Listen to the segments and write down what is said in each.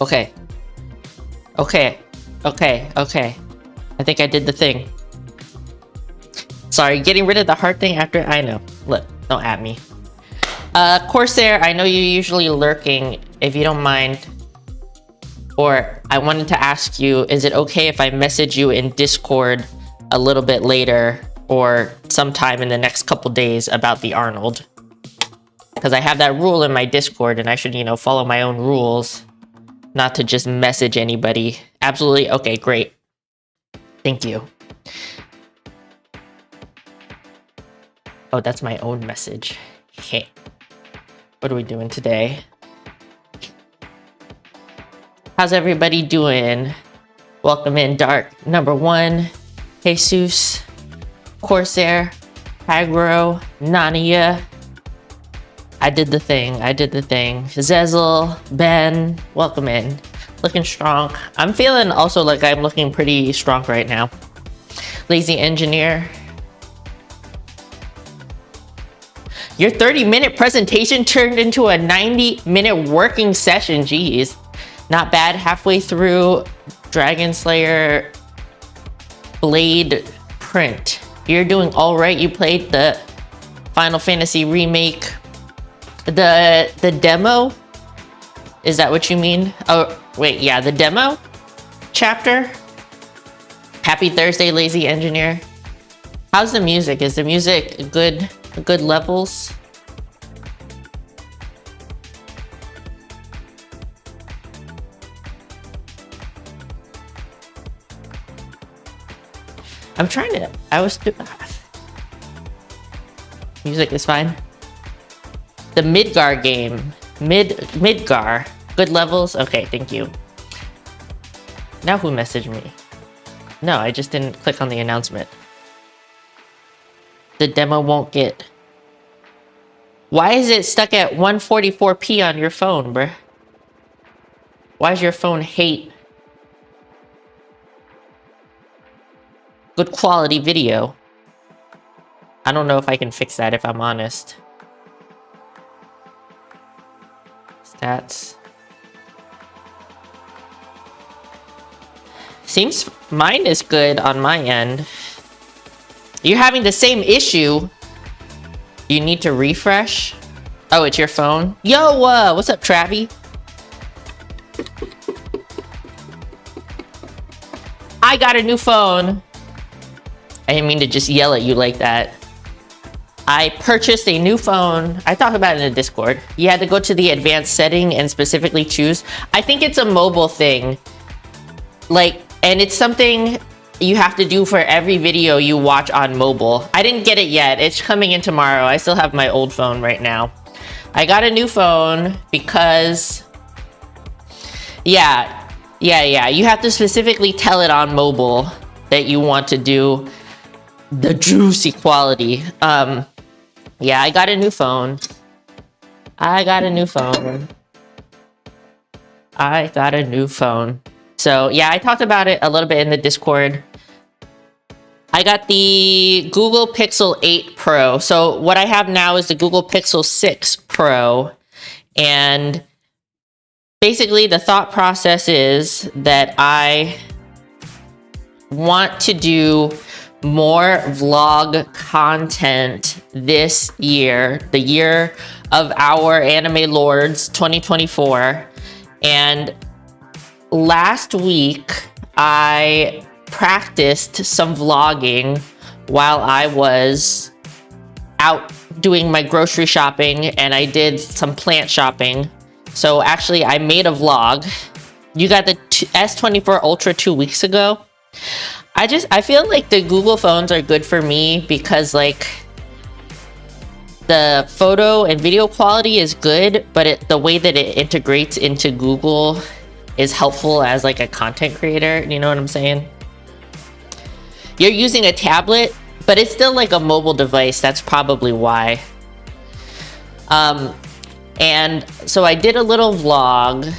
Okay. Okay. Okay. Okay. I think I did the thing. Sorry, getting rid of the heart thing after... I know. Look, don't at me. Corsair, I know you're usually lurking, if you don't mind. Or I wanted to ask you, is it okay if I message you in Discord a little bit later or sometime in the next couple days about the Arnold? Because I have that rule in my Discord and I should, you know, follow my own rules, not to just message anybody. Absolutely. Okay, great. Thank you. Oh, that's my own message. Okay. What are we doing today? How's everybody doing? Welcome in, Dark Number 1, Jesus, Corsair, Agro, Nania. I did the thing. I did the thing. Zezel, Ben, welcome in. Looking strong. I'm feeling also like I'm looking pretty strong right now. Lazy Engineer. Your 30-minute presentation turned into a 90-minute working session. Jeez. Not bad. Halfway through Dragon Slayer Blade print. You're doing all right. You played the Final Fantasy remake. The demo? Is that what you mean? Oh, wait. Yeah, the demo chapter. Happy Thursday, Lazy Engineer. How's the music? Is the music good levels? I'm trying to... Music is fine. The Midgar game. Midgar. Good levels? Okay, thank you. Now who messaged me? No, I just didn't click on the announcement. The demo won't get... Why is it stuck at 144p on your phone, bruh? Why does your phone hate good quality video? I don't know if I can fix that, if I'm honest. Stats. Seems mine is good on my end. You're having the same issue. You need to refresh. Oh, it's your phone? Yo, what's up, Travi? I got a new phone. I didn't mean to just yell at you like that. I purchased a new phone. I talked about it in the Discord. You had to go to the advanced setting and specifically choose. I think it's a mobile thing. Like, and it's something you have to do for every video you watch on mobile. I didn't get it yet. It's coming in tomorrow. I still have my old phone right now. I got a new phone because... Yeah. You have to specifically tell it on mobile that you want to do the juicy quality. Yeah, I got a new phone. I got a new phone. So yeah, I talked about it a little bit in the Discord. I got the Google Pixel 8 Pro. So what I have now is the Google Pixel 6 Pro. And basically the thought process is that I want to do more vlog content this year, the year of our Anime Lords 2024. And last week I practiced some vlogging while I was out doing my grocery shopping, and I did some plant shopping. So actually I made a vlog. You got the S24 Ultra 2 weeks ago. I feel like the Google phones are good for me because like the photo and video quality is good, but the way that it integrates into Google is helpful as like a content creator. You know what I'm saying? You're using a tablet, but it's still like a mobile device. That's probably why. And so I did a little vlog.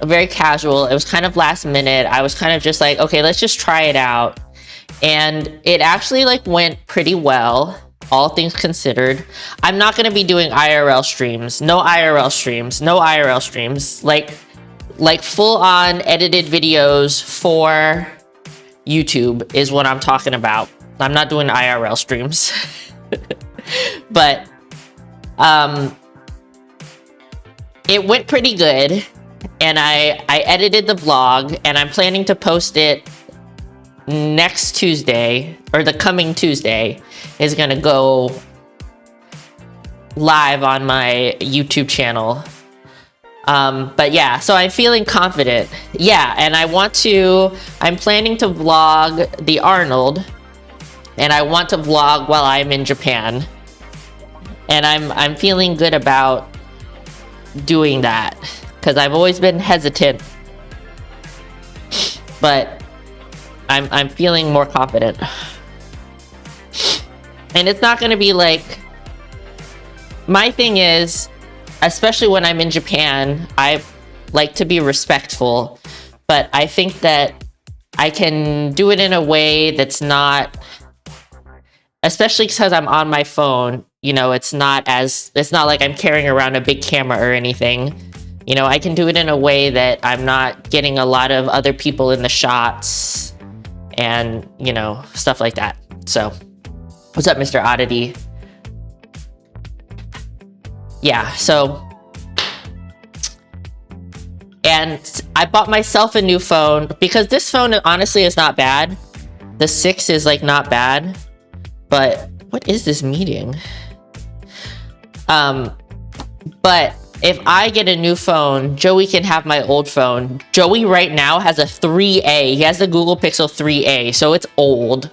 Very casual. It was kind of last minute. I was kind of just like, okay, let's just try it out. And it actually like went pretty well, all things considered. I'm not going to be doing IRL streams. No IRL streams. No IRL streams. Like like full-on edited videos for YouTube is what I'm talking about. I'm not doing IRL streams. But it went pretty good, and I edited the vlog, and I'm planning to post it next Tuesday, or the coming Tuesday is gonna go live on my YouTube channel. But yeah, so I'm feeling confident. Yeah, and I'm planning to vlog the Arnold, and I want to vlog while I'm in Japan. And I'm feeling good about doing that, because I've always been hesitant. But I'm feeling more confident. And it's not gonna be like, my thing is, especially when I'm in Japan, I like to be respectful, but I think that I can do it in a way that's not, especially because I'm on my phone, you know, it's not like I'm carrying around a big camera or anything. You know, I can do it in a way that I'm not getting a lot of other people in the shots and, you know, stuff like that. So, what's up, Mr. Oddity? Yeah, so, and I bought myself a new phone because this phone honestly is not bad. The 6 is like not bad, but what is this meeting? But if I get a new phone, Joey can have my old phone. Joey right now has a 3A. He has the Google Pixel 3A, so it's old.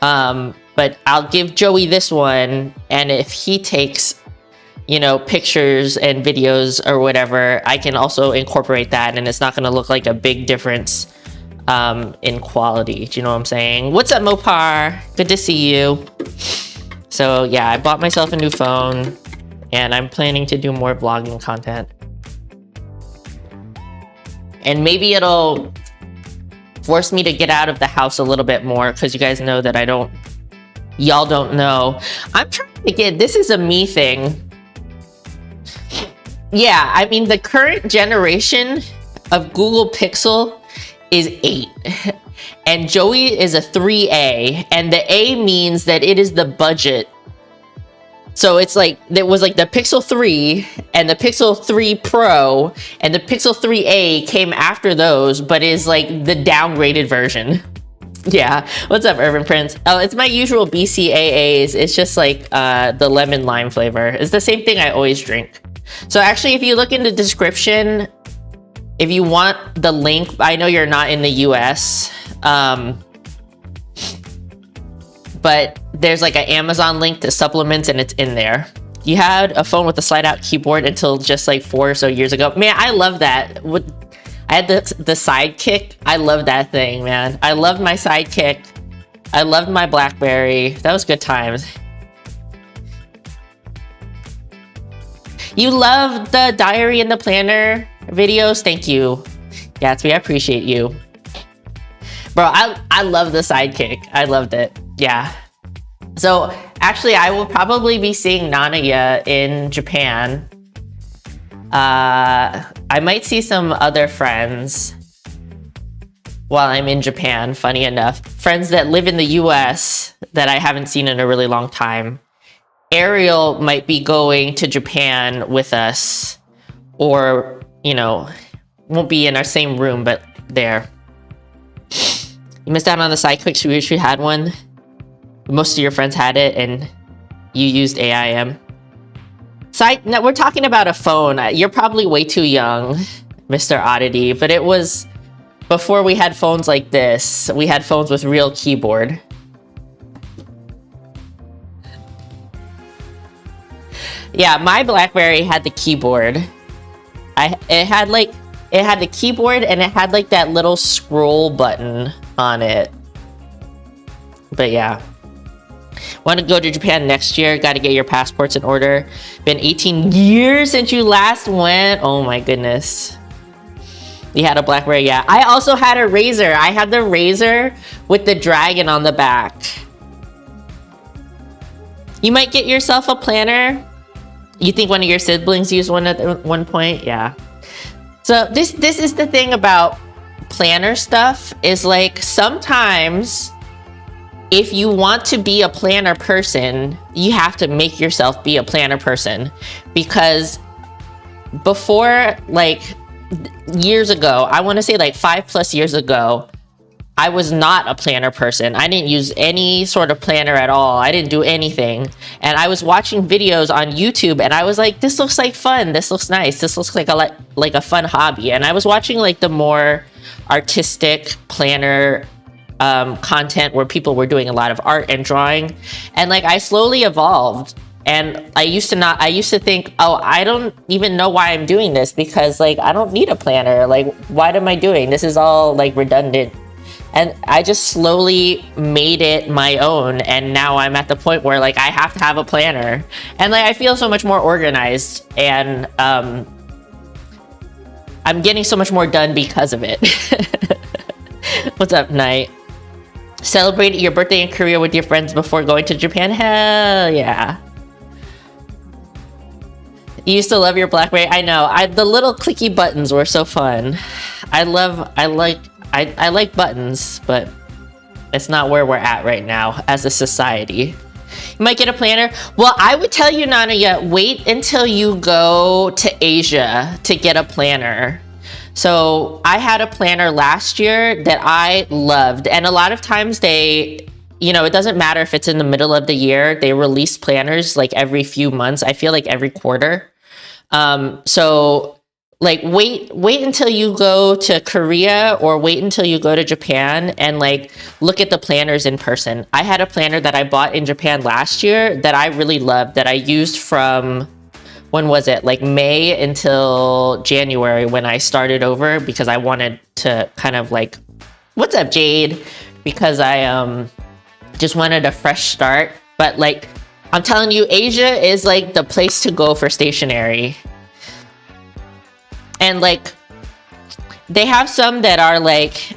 But I'll give Joey this one, and if he takes, you know, pictures and videos or whatever, I can also incorporate that, and it's not going to look like a big difference in quality. Do you know what I'm saying? What's up, Mopar? Good to see you. So yeah, I bought myself a new phone, and I'm planning to do more vlogging content. And maybe it'll force me to get out of the house a little bit more, because you guys know that y'all don't know. I'm trying to get, this is a me thing. Yeah, I mean, the current generation of Google Pixel is 8. And Joey is a 3A. And the A means that it is the budget. So it's like, there was like the Pixel 3 and the Pixel 3 Pro, and the Pixel 3A came after those, but is like the downgraded version. Yeah, what's up, Urban Prince? Oh, it's my usual BCAAs. It's just like the lemon lime flavor. It's the same thing I always drink. So actually, if you look in the description, if you want the link, I know you're not in the US, but there's like an Amazon link to supplements, and it's in there. You had a phone with a slide out keyboard until just like 4 or so years ago. Man, I love that. I had the Sidekick. I love that thing, man. I loved my Sidekick. I loved my BlackBerry. That was good times. You love the diary and the planner videos? Thank you, Gatsby. I appreciate you. Bro, I love the Sidekick. I loved it. Yeah. So actually, I will probably be seeing Nanaya in Japan. I might see some other friends while I'm in Japan, funny enough. Friends that live in the US that I haven't seen in a really long time. Ariel might be going to Japan with us, or, you know, won't be in our same room, but there. You missed out on the Sidekick, so you wish you had one. Most of your friends had it, and you used AIM. No, we're talking about a phone. You're probably way too young, Mr. Oddity, but it was before we had phones like this. We had phones with real keyboard. Yeah, my BlackBerry had the keyboard. It had the keyboard, and it had like that little scroll button on it. But yeah. Want to go to Japan next year? Got to get your passports in order. Been 18 years since you last went. Oh my goodness. You had a BlackBerry, yeah. I also had a Razr. I had the Razr with the dragon on the back. You might get yourself a planner. You think one of your siblings used one at one point? Yeah. So this is the thing about planner stuff, is like sometimes if you want to be a planner person, you have to make yourself be a planner person. Because before, like years ago, I want to say like 5+ years ago, I was not a planner person. I didn't use any sort of planner at all. I didn't do anything. And I was watching videos on YouTube and I was like, this looks like fun. This looks nice. This looks like a fun hobby. And I was watching like the more artistic planner content where people were doing a lot of art and drawing. And like I slowly evolved. And I used to think, oh, I don't even know why I'm doing this, because like I don't need a planner. Like, what am I doing? This is all like redundant. And I just slowly made it my own. And now I'm at the point where like I have to have a planner. And like I feel so much more organized, and I'm getting so much more done because of it. What's up, Night? Celebrate your birthday in Korea with your friends before going to Japan? Hell yeah. You used to love your BlackBerry. I know. The little clicky buttons were so fun. I like buttons, but it's not where we're at right now as a society. You might get a planner. Well, I would tell you, Nanaya, wait until you go to Asia to get a planner. So I had a planner last year that I loved. And a lot of times they, you know, it doesn't matter if it's in the middle of the year, they release planners like every few months. I feel like every quarter. So like wait until you go to Korea or wait until you go to Japan and like look at the planners in person. I had a planner that I bought in Japan last year that I really loved, that I used from, when was it? Like May until January when I started over, because I wanted to kind of like, what's up, Jade? Because I just wanted a fresh start. But like, I'm telling you, Asia is like the place to go for stationery. And like, they have some that are like,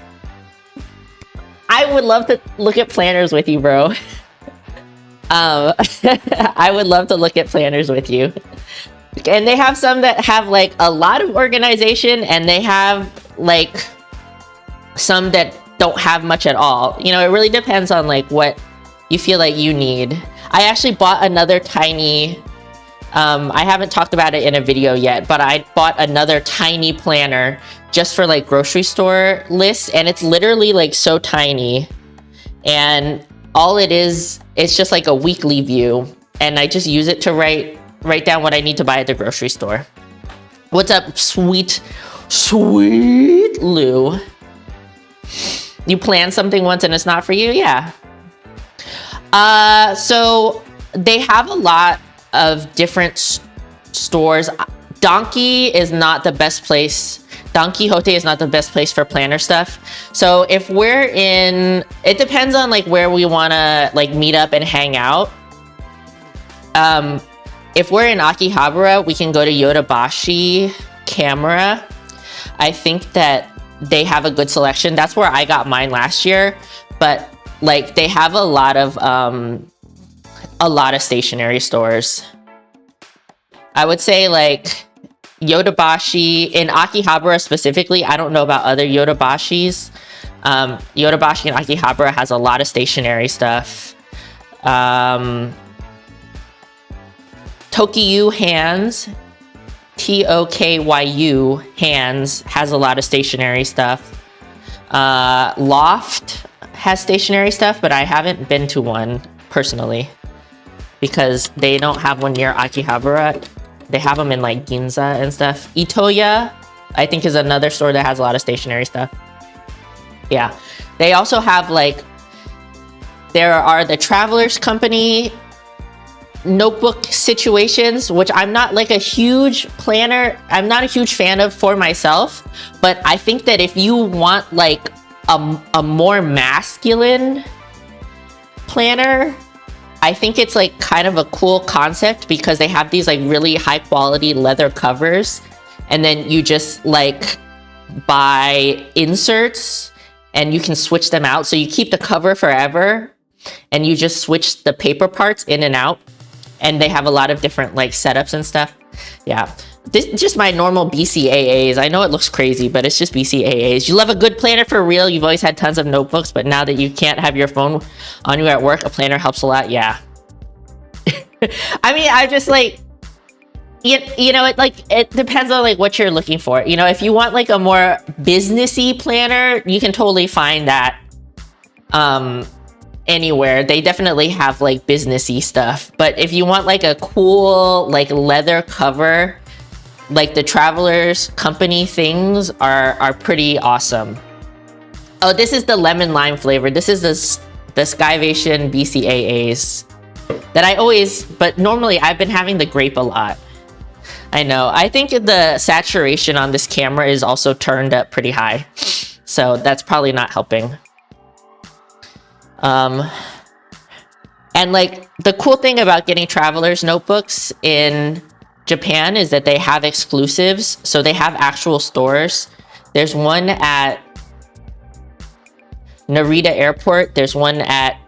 I would love to look at planners with you, bro. I would love to look at planners with you. And they have some that have like a lot of organization, and they have like some that don't have much at all. You know, it really depends on like what you feel like you need. I actually bought another tiny, I haven't talked about it in a video yet, but I bought another tiny planner just for like grocery store lists, and it's literally like so tiny. And all it is, it's just like a weekly view, and I just use it to write down what I need to buy at the grocery store. What's up, sweet Lou? You plan something once and it's not for you? Yeah. So they have a lot of different stores. Donkey is not the best place. Don Quixote is not the best place for planner stuff. So if we're in, it depends on like where we want to like meet up and hang out. If we're in Akihabara, we can go to Yodobashi Camera. I think that they have a good selection. That's where I got mine last year. But like they have a lot of stationery stores. I would say like Yodobashi in Akihabara specifically. I don't know about other Yodobashis. Yodobashi in Akihabara has a lot of stationery stuff. Tokyu Hands, Tokyu Hands has a lot of stationery stuff. Loft has stationery stuff, but I haven't been to one personally because they don't have one near Akihabara. They have them in like Ginza and stuff. Itoya, I think, is another store that has a lot of stationery stuff. Yeah, they also have like, there are the Travelers Company notebook situations, which I'm not like a huge planner, I'm not a huge fan of for myself, but I think that if you want like a more masculine planner, I think it's like kind of a cool concept because they have these like really high quality leather covers, and then you just like buy inserts and you can switch them out. So you keep the cover forever and you just switch the paper parts in and out. And they have a lot of different like setups and stuff. Yeah. this is just my normal BCAAs. I know it looks crazy, but it's just BCAAs. You love a good planner for real. You've always had tons of notebooks, but now that you can't have your phone on you at work, a planner helps a lot. Yeah. I mean, I just like, you know, it depends on like what you're looking for. You know, if you want like a more businessy planner, you can totally find that anywhere. They definitely have like businessy stuff. But if you want like a cool like leather cover, like the Travelers Company things are pretty awesome. Oh, this is the lemon lime flavor. This is the Skyvation BCAAs that I always, but normally I've been having the grape a lot. I know. I think the saturation on this camera is also turned up pretty high, so that's probably not helping. And like the cool thing about getting Travelers notebooks in Japan is that they have exclusives, so they have actual stores. There's one at Narita Airport, there's one at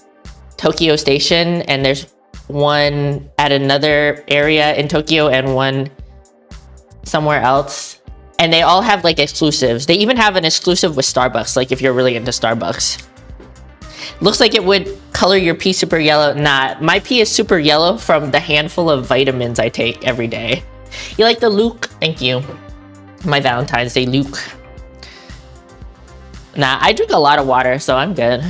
Tokyo Station, and there's one at another area in Tokyo and one somewhere else. And they all have like exclusives. They even have an exclusive with Starbucks, like if you're really into Starbucks. Looks like it would color your pee super yellow. Nah, my pee is super yellow from the handful of vitamins I take every day. You like the Luke? Thank you. My Valentine's Day Luke. Nah, I drink a lot of water, so I'm good.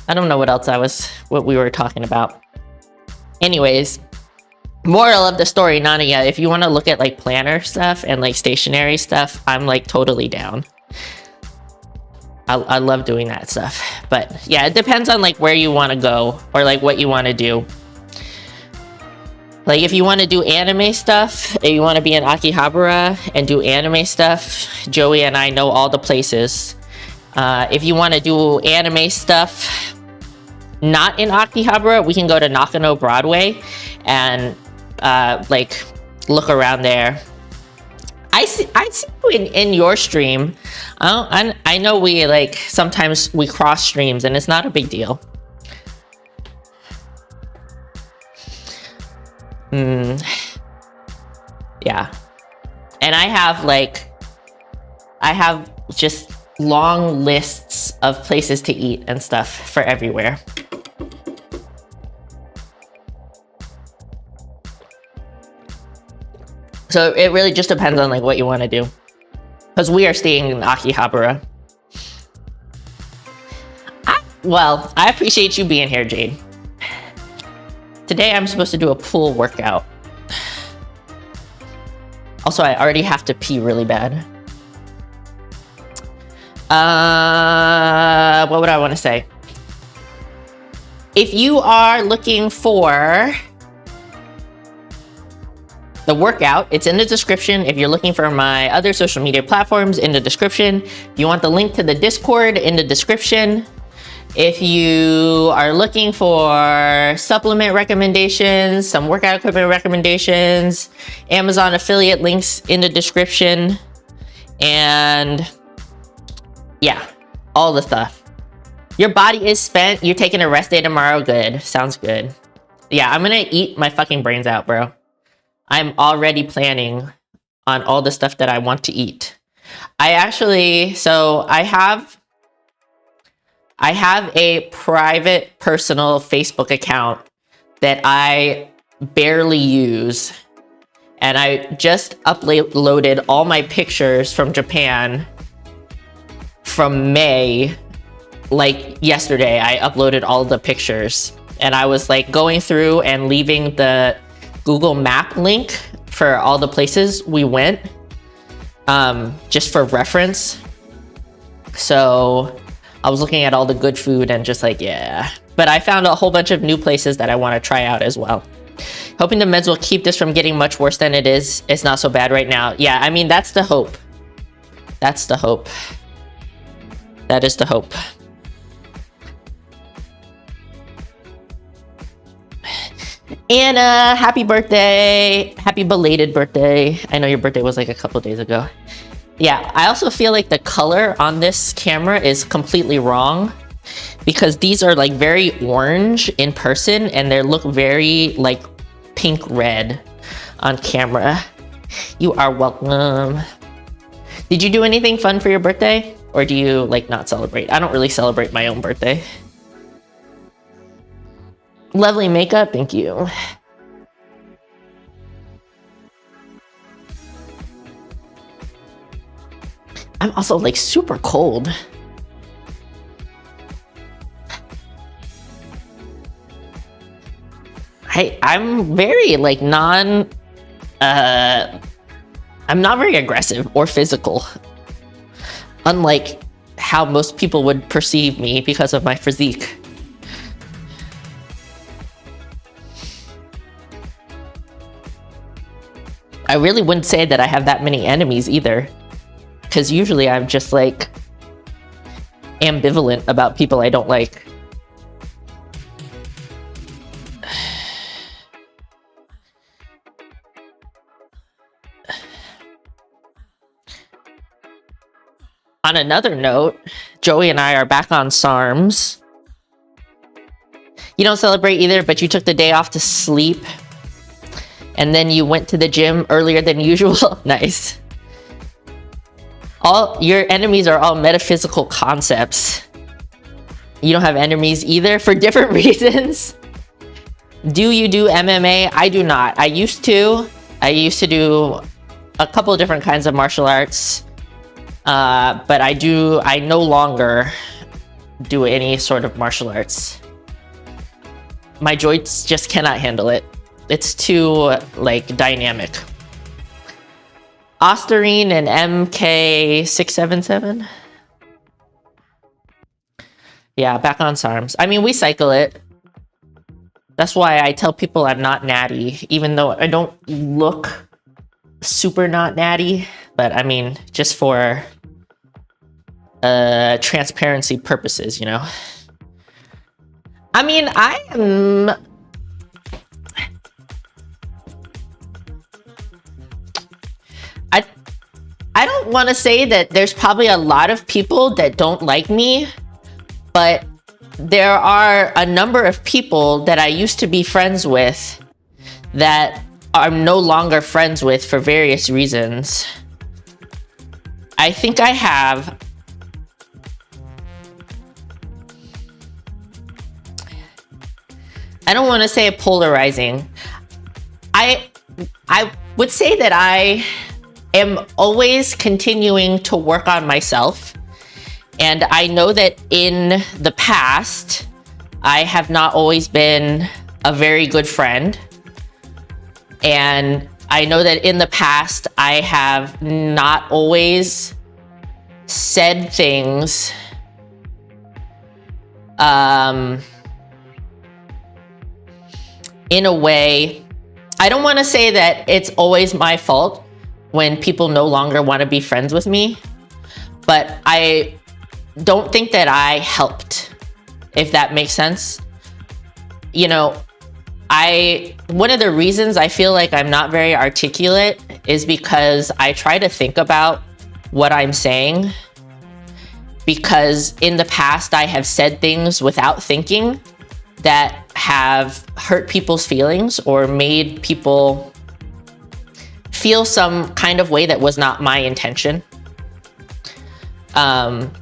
I don't know what we were talking about. Anyways, moral of the story, Nania, if you want to look at like planner stuff and like stationery stuff, I'm like totally down. I love doing that stuff. But yeah, it depends on like where you want to go or like what you want to do. Like if you want to do anime stuff, if you want to be in Akihabara and do anime stuff, Joey and I know all the places. If you want to do anime stuff not in Akihabara, we can go to Nakano Broadway and like look around there. I see you in your stream. I know we like sometimes we cross streams and it's not a big deal. Yeah. And I have just long lists of places to eat and stuff for everywhere. So it really just depends on like what you want to do. Because we are staying in Akihabara. Well, I appreciate you being here, Jade. Today I'm supposed to do a pool workout. Also, I already have to pee really bad. What would I want to say? If you are looking for the workout, it's in the description. If you're looking for my other social media platforms, in the description. If you want the link to the Discord, in the description. If you are looking for supplement recommendations, some workout equipment recommendations, Amazon affiliate links in the description. And yeah, all the stuff. Your body is spent. You're taking a rest day tomorrow. Good. Sounds good. Yeah, I'm gonna eat my fucking brains out, bro. I'm already planning on all the stuff that I want to eat. I have a private personal Facebook account that I barely use. And I just uploaded all my pictures from Japan from May. Like yesterday, I uploaded all the pictures. And I was like going through and leaving the Google Map link for all the places we went, just for reference. So I was looking at all the good food and just like, yeah. But I found a whole bunch of new places that I want to try out as well. Hoping the meds will keep this from getting much worse than it is. It's not so bad right now. Yeah, I mean, that's the hope. That's the hope. That is the hope. Anna, happy birthday. Happy belated birthday. I know your birthday was like a couple days ago. Yeah, I also feel like the color on this camera is completely wrong because these are like very orange in person and they look very like pink red. on camera. You are welcome. Did you do anything fun for your birthday? Or do you like not celebrate? I don't really celebrate my own birthday. Lovely makeup, thank you. I'm also like super cold. I'm very like I'm not very aggressive or physical. Unlike how most people would perceive me because of my physique. I really wouldn't say that I have that many enemies either. Because usually I'm just like ambivalent about people I don't like. On another note, Joey and I are back on SARMs. You don't celebrate either, but you took the day off to sleep. And then you went to the gym earlier than usual. Nice. All your enemies are all metaphysical concepts. You don't have enemies either for different reasons. Do you do MMA? I do not. I used to. I used to do a couple of different kinds of martial arts. But I no longer do any sort of martial arts. My joints just cannot handle it. It's too, like, dynamic. Osterine and MK677. Yeah, back on SARMs. I mean, we cycle it. That's why I tell people I'm not natty, even though I don't look super not natty. But I mean, just for transparency purposes, you know? I mean, I don't want to say that there's probably a lot of people that don't like me, but there are a number of people that I used to be friends with that I'm no longer friends with for various reasons. I think I have I don't want to say polarizing. I would say that I am always continuing to work on myself. And I know that in the past, I have not always been a very good friend. And I know that in the past, I have not always said things in a way. I don't want to say that it's always my fault when people no longer want to be friends with me, but I don't think that I helped, if that makes sense. You know, one of the reasons I feel like I'm not very articulate is because I try to think about what I'm saying, because in the past I have said things without thinking that have hurt people's feelings or made people feel some kind of way that was not my intention.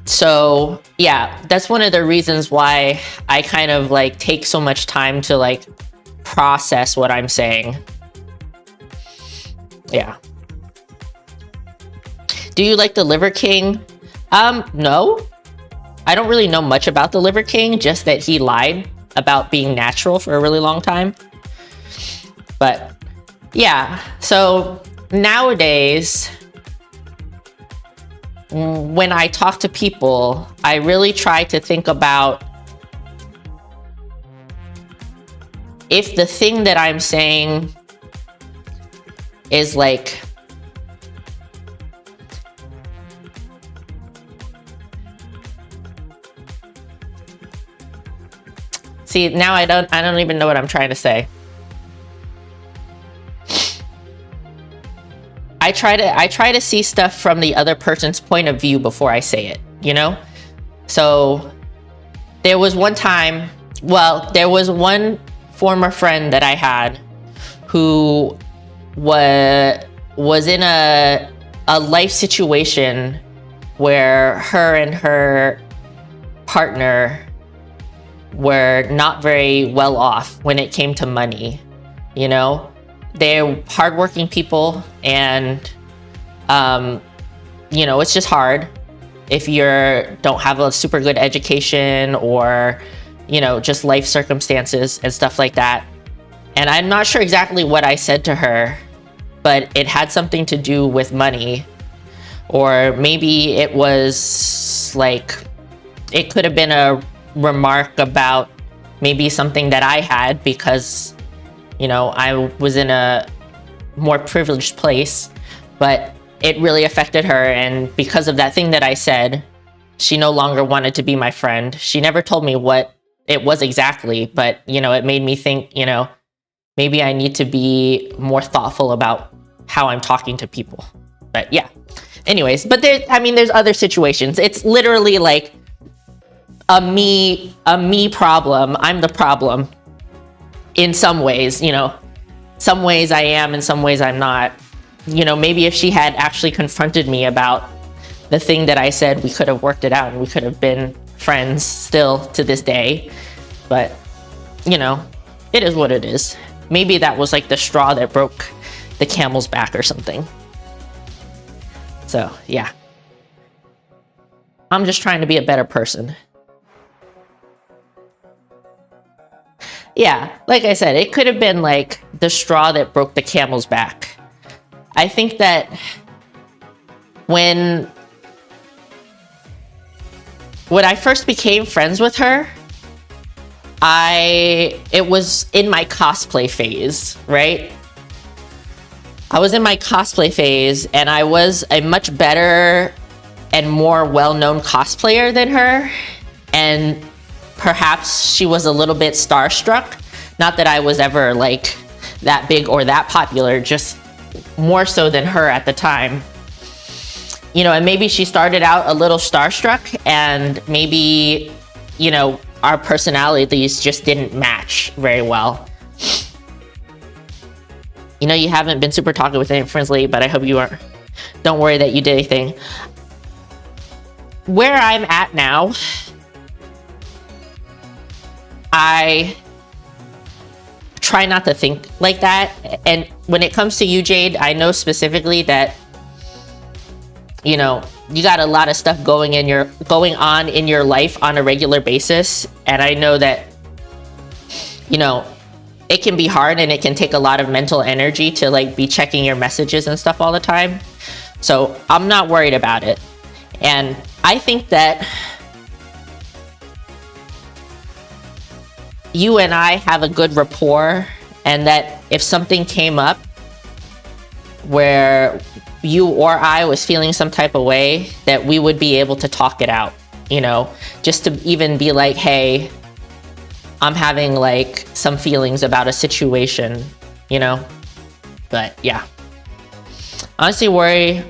So yeah, that's one of the reasons why I kind of like take so much time to like process what I'm saying. Yeah. Do you like the Liver King? No. I don't really know much about the Liver King, just that he lied about being natural for a really long time. But yeah, so nowadays, when I talk to people, I really try to think about if the thing that I'm saying is like, see, now I don't even know what I'm trying to say. I try to see stuff from the other person's point of view before I say it, you know? So there was one time, well, there was one former friend that I had who was in a life situation where her and her partner were not very well off when it came to money. You know, they're hardworking people, and you know, it's just hard if you don't have a super good education, or you know, just life circumstances and stuff like that. And I'm not sure exactly what I said to her, but it had something to do with money. Or maybe it was like, it could have been a remark about maybe something that I had, because, you know, I was in a more privileged place, but it really affected her. And because of that thing that I said, she no longer wanted to be my friend. She never told me what it was exactly, but, you know, it made me think, you know, maybe I need to be more thoughtful about how I'm talking to people. But yeah, anyways, but there's other situations. It's literally like a me problem. I'm the problem in some ways, you know. Some ways I am, in some ways I'm not. You know, maybe if she had actually confronted me about the thing that I said, we could have worked it out and we could have been friends still to this day. But, you know, it is what it is. Maybe that was like the straw that broke the camel's back or something. So, yeah. I'm just trying to be a better person. Yeah, like I said, it could have been like the straw that broke the camel's back. I think that when I first became friends with her, it was in my cosplay phase, right? I was in my cosplay phase, and I was a much better and more well-known cosplayer than her. And perhaps she was a little bit starstruck. Not that I was ever like that big or that popular, just more so than her at the time. You know, and maybe she started out a little starstruck, and maybe, you know, our personalities just didn't match very well. You know, you haven't been super talkative with any friends lately, but I hope you aren't. Don't worry that you did anything. Where I'm at now, I try not to think like that. And when it comes to you, Jade, I know specifically that, you know, you got a lot of stuff going on in your life on a regular basis. And I know that, you know, it can be hard, and it can take a lot of mental energy to like be checking your messages and stuff all the time. So I'm not worried about it. And I think that you and I have a good rapport, and that if something came up where you or I was feeling some type of way, that we would be able to talk it out, you know, just to even be like, hey, I'm having like some feelings about a situation, you know. But yeah, honestly, worry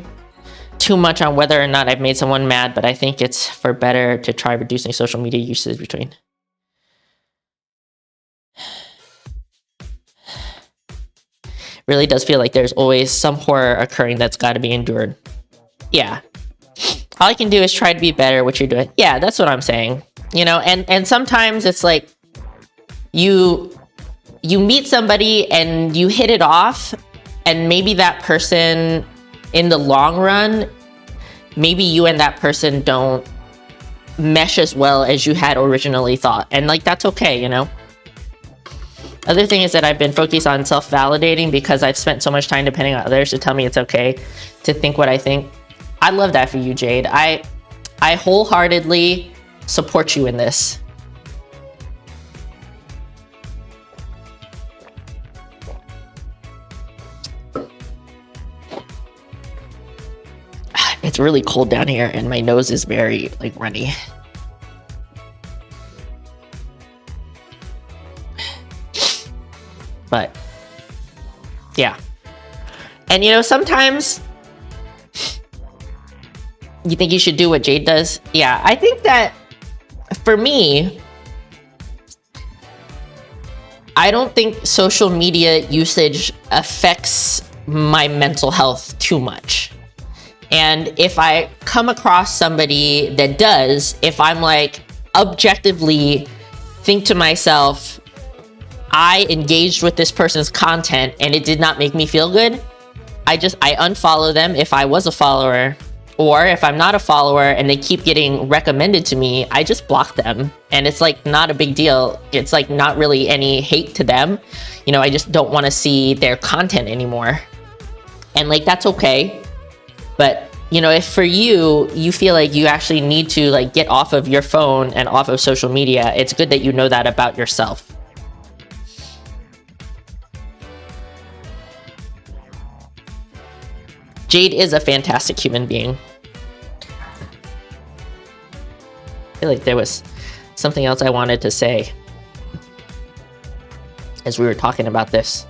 too much on whether or not I've made someone mad, but I think it's for better to try reducing social media usage between. Really does feel like there's always some horror occurring that's got to be endured. Yeah. All I can do is try to be better at what you're doing. Yeah, that's what I'm saying. You know, and sometimes it's like you meet somebody and you hit it off, and maybe that person in the long run, maybe you and that person don't mesh as well as you had originally thought. And like, that's okay, you know? Other thing is that I've been focused on self-validating because I've spent so much time depending on others to tell me it's okay to think what I think. I love that for you, Jade. I wholeheartedly support you in this. It's really cold down here, and my nose is very like runny. But yeah. And you know, sometimes you think you should do what Jade does. Yeah, I think that for me, I don't think social media usage affects my mental health too much. And if I come across somebody that does, if I'm like objectively think to myself, I engaged with this person's content and it did not make me feel good, I unfollow them if I was a follower. Or if I'm not a follower and they keep getting recommended to me, I just block them. And it's like not a big deal. It's like not really any hate to them. You know, I just don't want to see their content anymore. And like, that's okay. But, you know, if for you feel like you actually need to like get off of your phone and off of social media, it's good that you know that about yourself. Jade is a fantastic human being. I feel like there was something else I wanted to say as we were talking about this.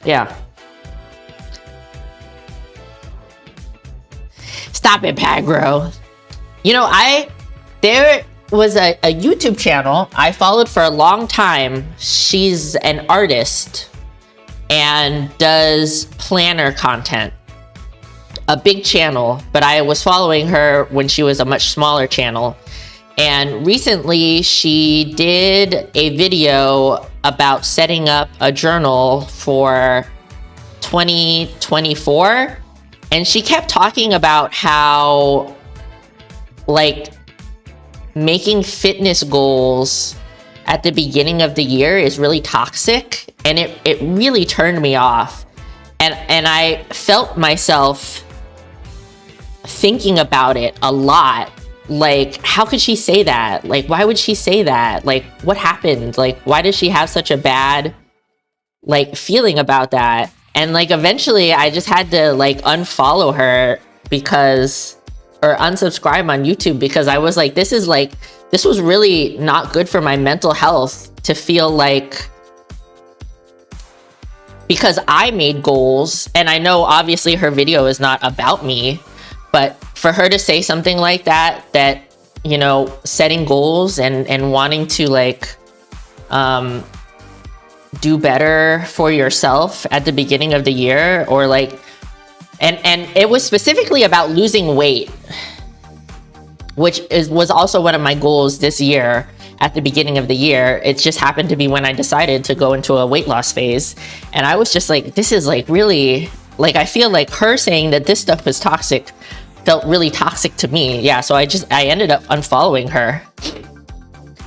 Yeah. Stop it, Pagro. You know, there was a YouTube channel I followed for a long time. She's an artist and does planner content. A big channel, but I was following her when she was a much smaller channel. And recently she did a video about setting up a journal for 2024. And she kept talking about how like making fitness goals at the beginning of the year is really toxic, and it really turned me off. And I felt myself thinking about it a lot. Like, how could she say that? Like, why would she say that? Like, what happened? Like, why does she have such a bad like feeling about that? And like eventually I just had to like unfollow her or unsubscribe on YouTube, because I was like, this was really not good for my mental health to feel like, because I made goals, and I know obviously her video is not about me, but for her to say something like that, you know, setting goals and wanting to like, do better for yourself at the beginning of the year, or like, and it was specifically about losing weight, which was also one of my goals this year at the beginning of the year. It just happened to be when I decided to go into a weight loss phase. And I was just like, this is like really, like, I feel like her saying that this stuff is toxic felt really toxic to me. Yeah, so I ended up unfollowing her.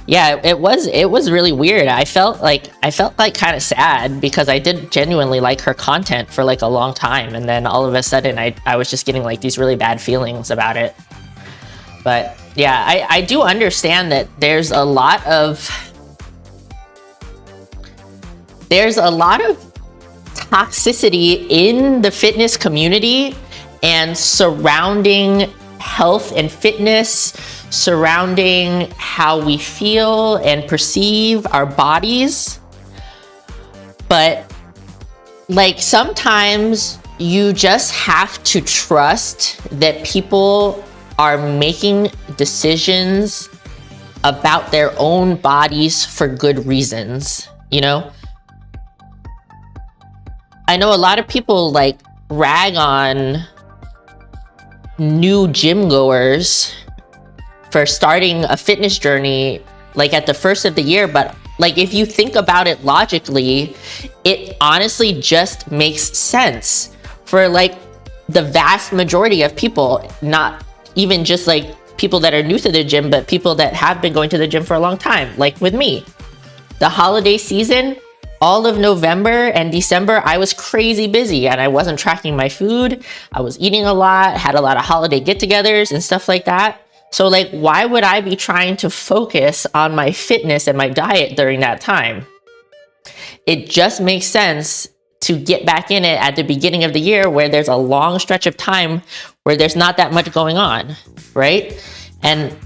Yeah, it was really weird. I felt like kind of sad, because I did genuinely like her content for like a long time, and then all of a sudden I was just getting like these really bad feelings about it. But yeah, I do understand that there's a lot of toxicity in the fitness community and surrounding health and fitness, surrounding how we feel and perceive our bodies. But like, sometimes you just have to trust that people are making decisions about their own bodies for good reasons, you know? I know a lot of people like rag on new gym goers for starting a fitness journey like at the first of the year, but like, if you think about it logically, it honestly just makes sense for like the vast majority of people, not even just like people that are new to the gym, but people that have been going to the gym for a long time. Like with me, the holiday season, all of November and December, I was crazy busy and I wasn't tracking my food. I was eating a lot, had a lot of holiday get-togethers and stuff like that. So like, why would I be trying to focus on my fitness and my diet during that time? It just makes sense to get back in it at the beginning of the year, where there's a long stretch of time where there's not that much going on, right? And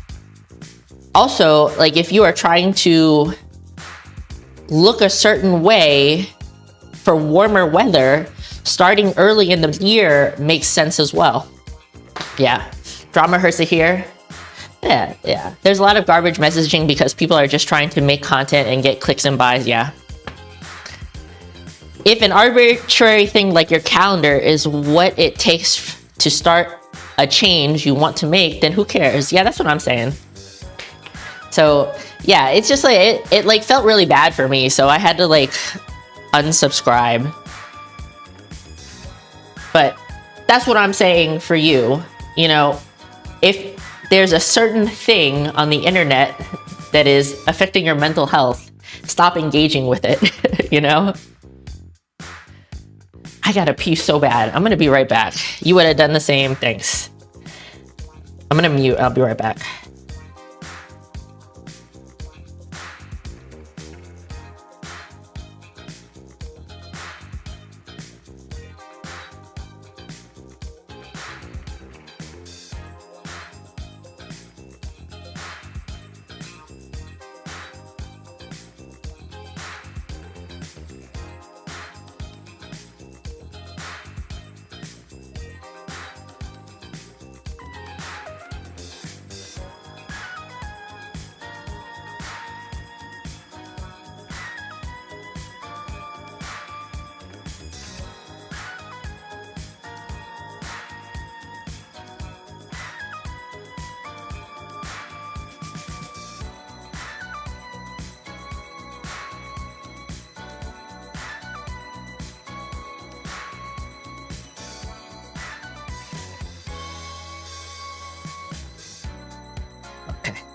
also, like, if you are trying to look a certain way for warmer weather, starting early in the year makes sense as well. Yeah, drama Hersa here. Yeah. There's a lot of garbage messaging because people are just trying to make content and get clicks and buys, yeah. If an arbitrary thing like your calendar is what it takes to start a change you want to make, then who cares? Yeah, that's what I'm saying. So yeah, it's just like, it like felt really bad for me, so I had to like unsubscribe. But that's what I'm saying for you. You know, if there's a certain thing on the internet that is affecting your mental health, stop engaging with it, you know? I gotta pee so bad. I'm gonna be right back. You would have done the same. Thanks. I'm gonna mute. I'll be right back.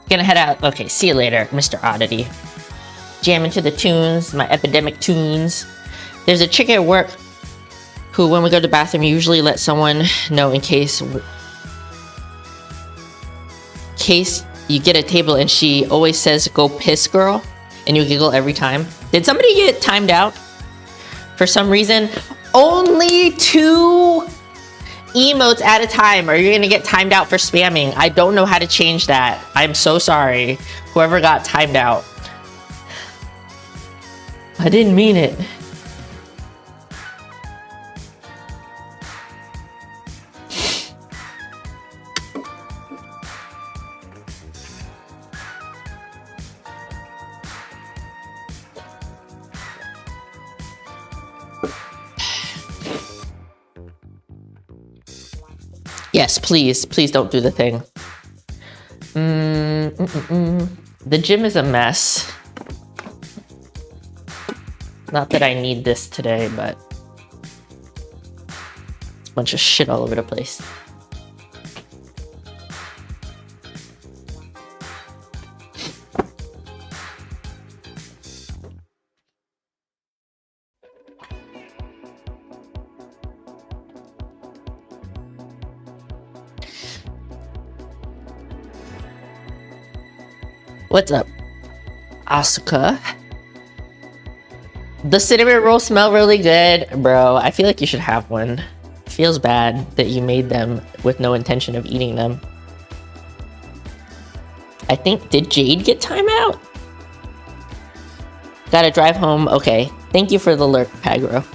Gonna head out. Okay, see you later, Mr. Oddity. Jam into the tunes, my epidemic tunes. There's a chick at work who, when we go to the bathroom, usually let someone know in case you get a table, and she always says, "Go piss, girl," and you giggle every time. Did somebody get timed out? For some reason, only 2 emotes at a time, or you're gonna get timed out for spamming. I don't know how to change that. I'm so sorry, whoever got timed out. I didn't mean it. Yes, please don't do the thing. The gym is a mess. Not that I need this today, but it's a bunch of shit all over the place. What's up, Asuka? The cinnamon rolls smell really good. Bro, I feel like you should have one. It feels bad that you made them with no intention of eating them. I think, did Jade get time out? Gotta drive home. Okay, thank you for the lurk, Pagro.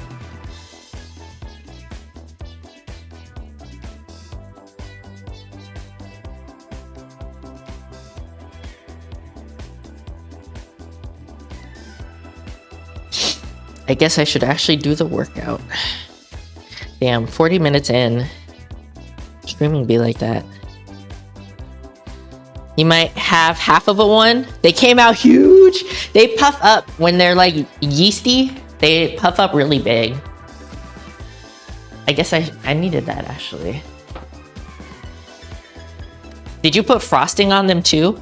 I guess I should actually do the workout. Damn, 40 minutes in. Streaming be like that. You might have half of a one. They came out huge. They puff up when they're like yeasty. They puff up really big. I guess I needed that actually. Did you put frosting on them too?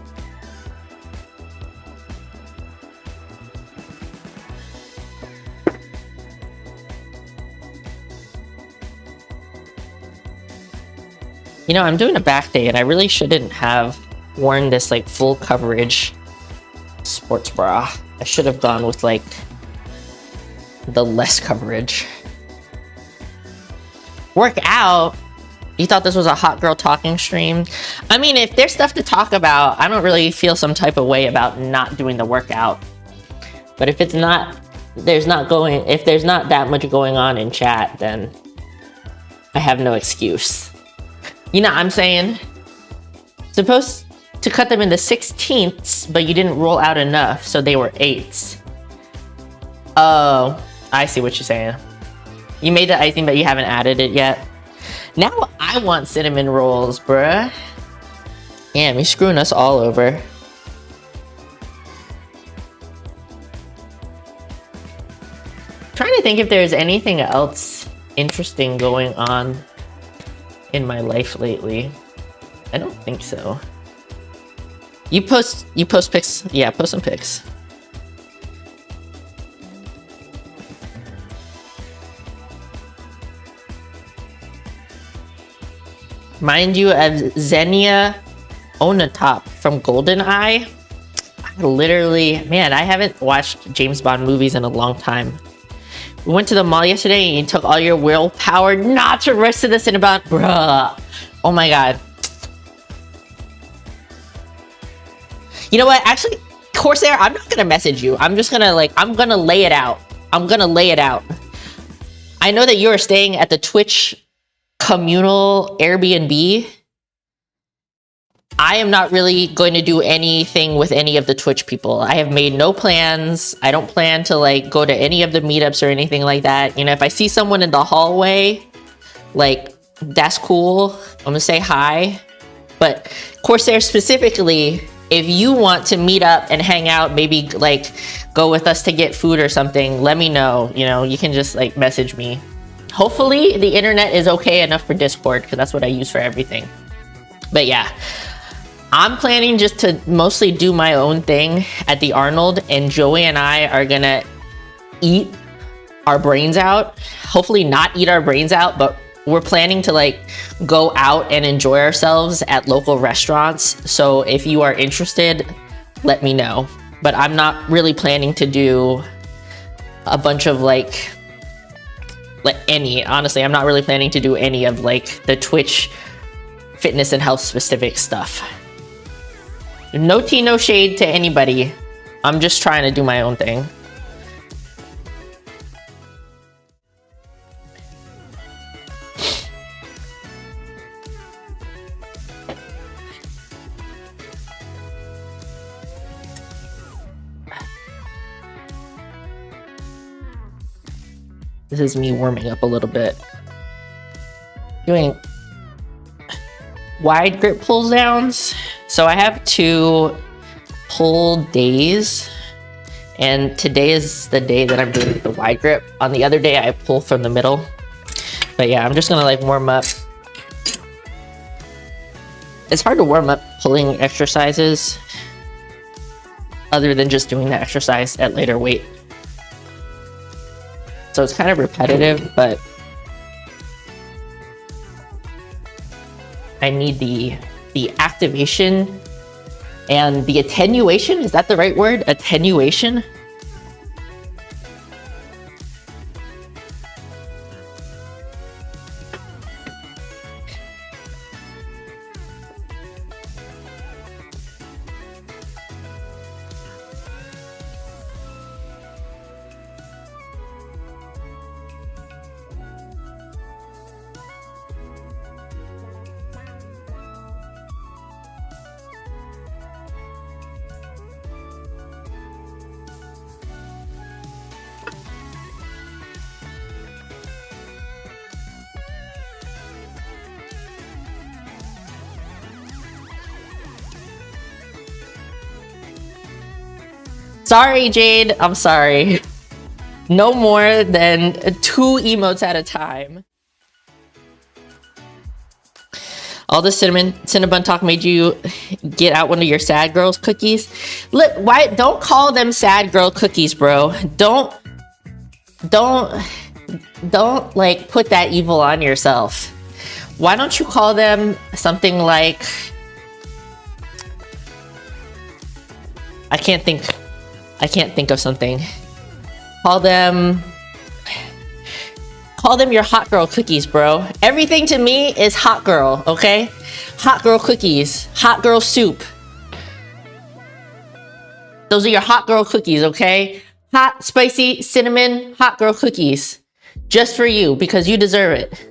You know, I'm doing a back day and I really shouldn't have worn this like full coverage sports bra. I should have gone with like the less coverage. Work out? You thought this was a hot girl talking stream? I mean, if there's stuff to talk about, I don't really feel some type of way about not doing the workout. But if it's not, if there's not that much going on in chat, then I have no excuse. You know what I'm saying? Supposed to cut them into 16ths, but you didn't roll out enough, so they were 8ths. Oh, I see what you're saying. You made the icing, but you haven't added it yet. Now I want cinnamon rolls, bruh. Damn, you're screwing us all over. Trying to think if there's anything else interesting going on in my life lately. I don't think so. You post pics? Yeah, post some pics. Mind you of Xenia Onatop from GoldenEye. Literally, man, I haven't watched James Bond movies in a long time. We went to the mall yesterday and you took all your willpower not to rush to the Cinnabon. Bruh. Oh my god. You know what? Actually, Corsair, I'm not gonna message you. I'm just gonna I'm gonna lay it out. I'm gonna lay it out. I know that you're staying at the Twitch communal Airbnb. I am not really going to do anything with any of the Twitch people. I have made no plans. I don't plan to go to any of the meetups or anything like that. You know, if I see someone in the hallway, that's cool. I'm gonna say hi. But Corsair specifically, if you want to meet up and hang out, maybe go with us to get food or something, let me know. You know, you can just message me. Hopefully the internet is okay enough for Discord, because that's what I use for everything. But yeah, I'm planning just to mostly do my own thing at the Arnold, and Joey and I are gonna eat our brains out. Hopefully not eat our brains out, but we're planning to go out and enjoy ourselves at local restaurants. So if you are interested, let me know. But I'm not really planning to do a bunch of honestly, I'm not really planning to do any of the Twitch fitness and health specific stuff. No tea, no shade to anybody. I'm just trying to do my own thing. This is me warming up a little bit. Doing wide grip pulls downs. So I have 2 pull days, and today is the day that I'm doing the wide grip. On the other day I pull from the middle. But yeah, I'm just gonna warm up. It's hard to warm up pulling exercises other than just doing the exercise at later weight. So it's kind of repetitive, but I need the activation and the attenuation. Is that the right word? Attenuation? Sorry, Jade. I'm sorry. No more than 2 emotes at a time. All the Cinnabon talk made you get out one of your sad girls cookies. Look, why don't call them sad girl cookies, bro? Don't put that evil on yourself. Why don't you call them something like, I can't think of something. Call them your hot girl cookies, bro. Everything to me is hot girl, okay? Hot girl cookies, hot girl soup. Those are your hot girl cookies, okay? Hot, spicy, cinnamon, hot girl cookies. Just for you, because you deserve it.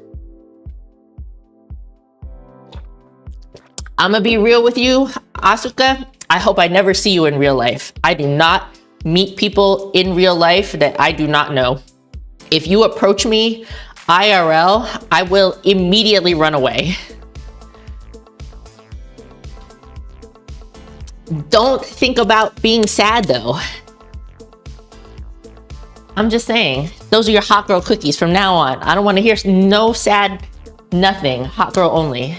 I'm gonna be real with you. Asuka, I hope I never see you in real life. I do not meet people in real life that I do not know. If you approach me IRL, I will immediately run away. Don't think about being sad though. I'm just saying, those are your hot girl cookies from now on. I don't want to hear no sad, nothing. Hot girl only.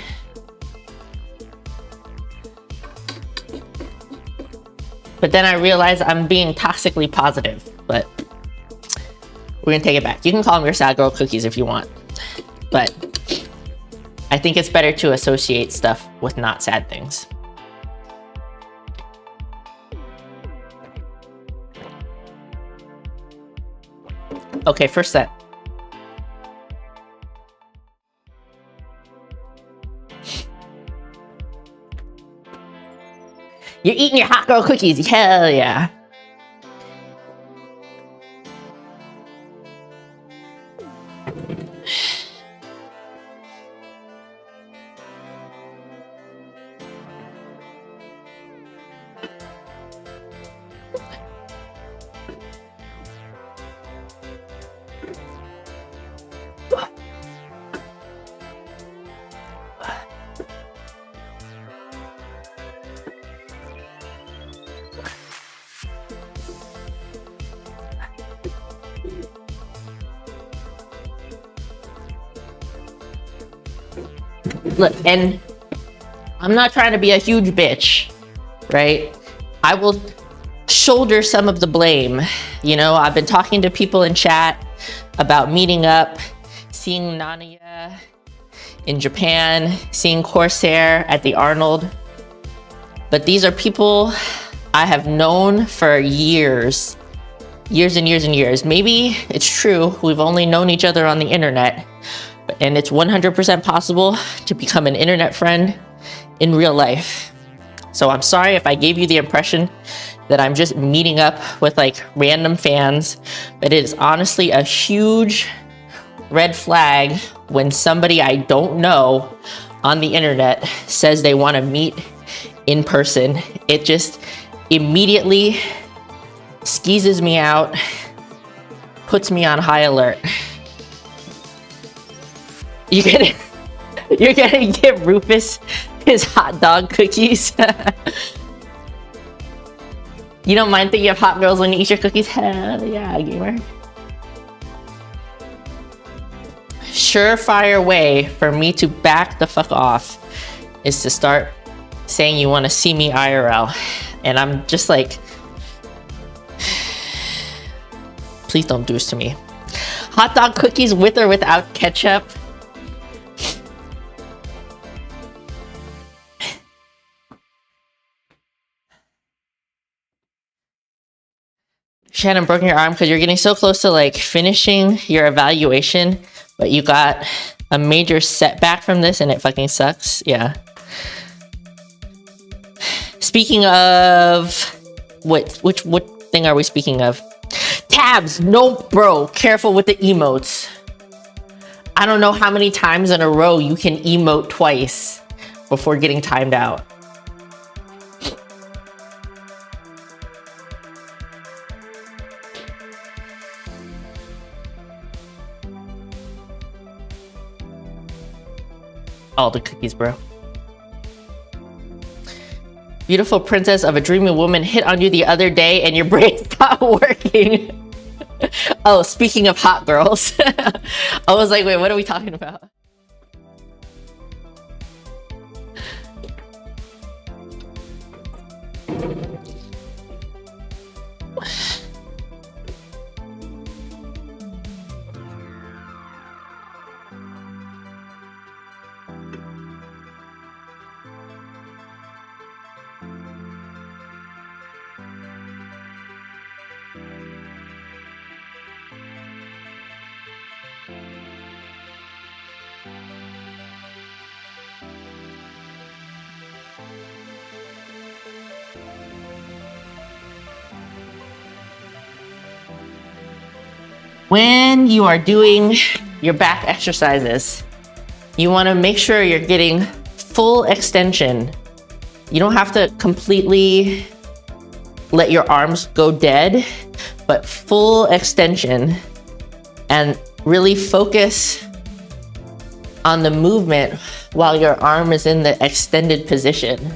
But then I realize I'm being toxically positive, but we're gonna take it back. You can call them your sad girl cookies if you want, but I think it's better to associate stuff with not sad things. Okay, first set. You're eating your hot girl cookies, hell yeah. Look, and I'm not trying to be a huge bitch, right? I will shoulder some of the blame. You know, I've been talking to people in chat about meeting up, seeing Nania in Japan, seeing Corsair at the Arnold. But these are people I have known for years, years and years and years. Maybe it's true, we've only known each other on the internet, and it's 100% possible to become an internet friend in real life. So I'm sorry if I gave you the impression that I'm just meeting up with like random fans, but it is honestly a huge red flag when somebody I don't know on the internet says they want to meet in person. It just immediately skeezes me out, puts me on high alert. You're gonna give Rufus his hot dog cookies. You don't mind thinking of hot girls when you eat your cookies? Hell yeah, gamer. Surefire way for me to back the fuck off is to start saying you want to see me IRL. And I'm just like, please don't do this to me. Hot dog cookies with or without ketchup? Shannon, broken your arm because you're getting so close to like finishing your evaluation, but you got a major setback from this and it fucking sucks. Yeah. Speaking of, what thing are we speaking of? Tabs, no bro, careful with the emotes. I don't know how many times in a row you can emote twice before getting timed out. All the cookies, bro. Beautiful princess of a dreamy woman hit on you the other day and your brain stopped working. Oh, speaking of hot girls. I was like, wait, what are we talking about? When you are doing your back exercises, you want to make sure you're getting full extension You don't have to completely let your arms go dead, but full extension, and really focus on the movement while your arm is in the extended position.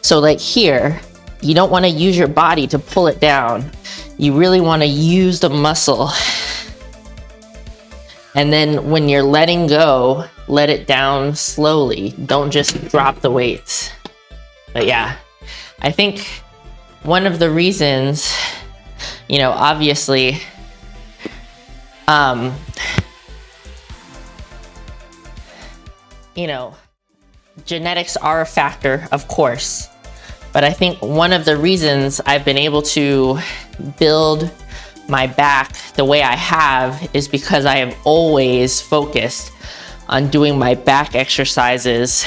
So like here, you don't want to use your body to pull it down. You really want to use the muscle. And then when you're letting go, let it down slowly. Don't just drop the weights. But yeah, I think one of the reasons, you know, obviously, you know, genetics are a factor, of course. But I think one of the reasons I've been able to build my back the way I have is because I have always focused on doing my back exercises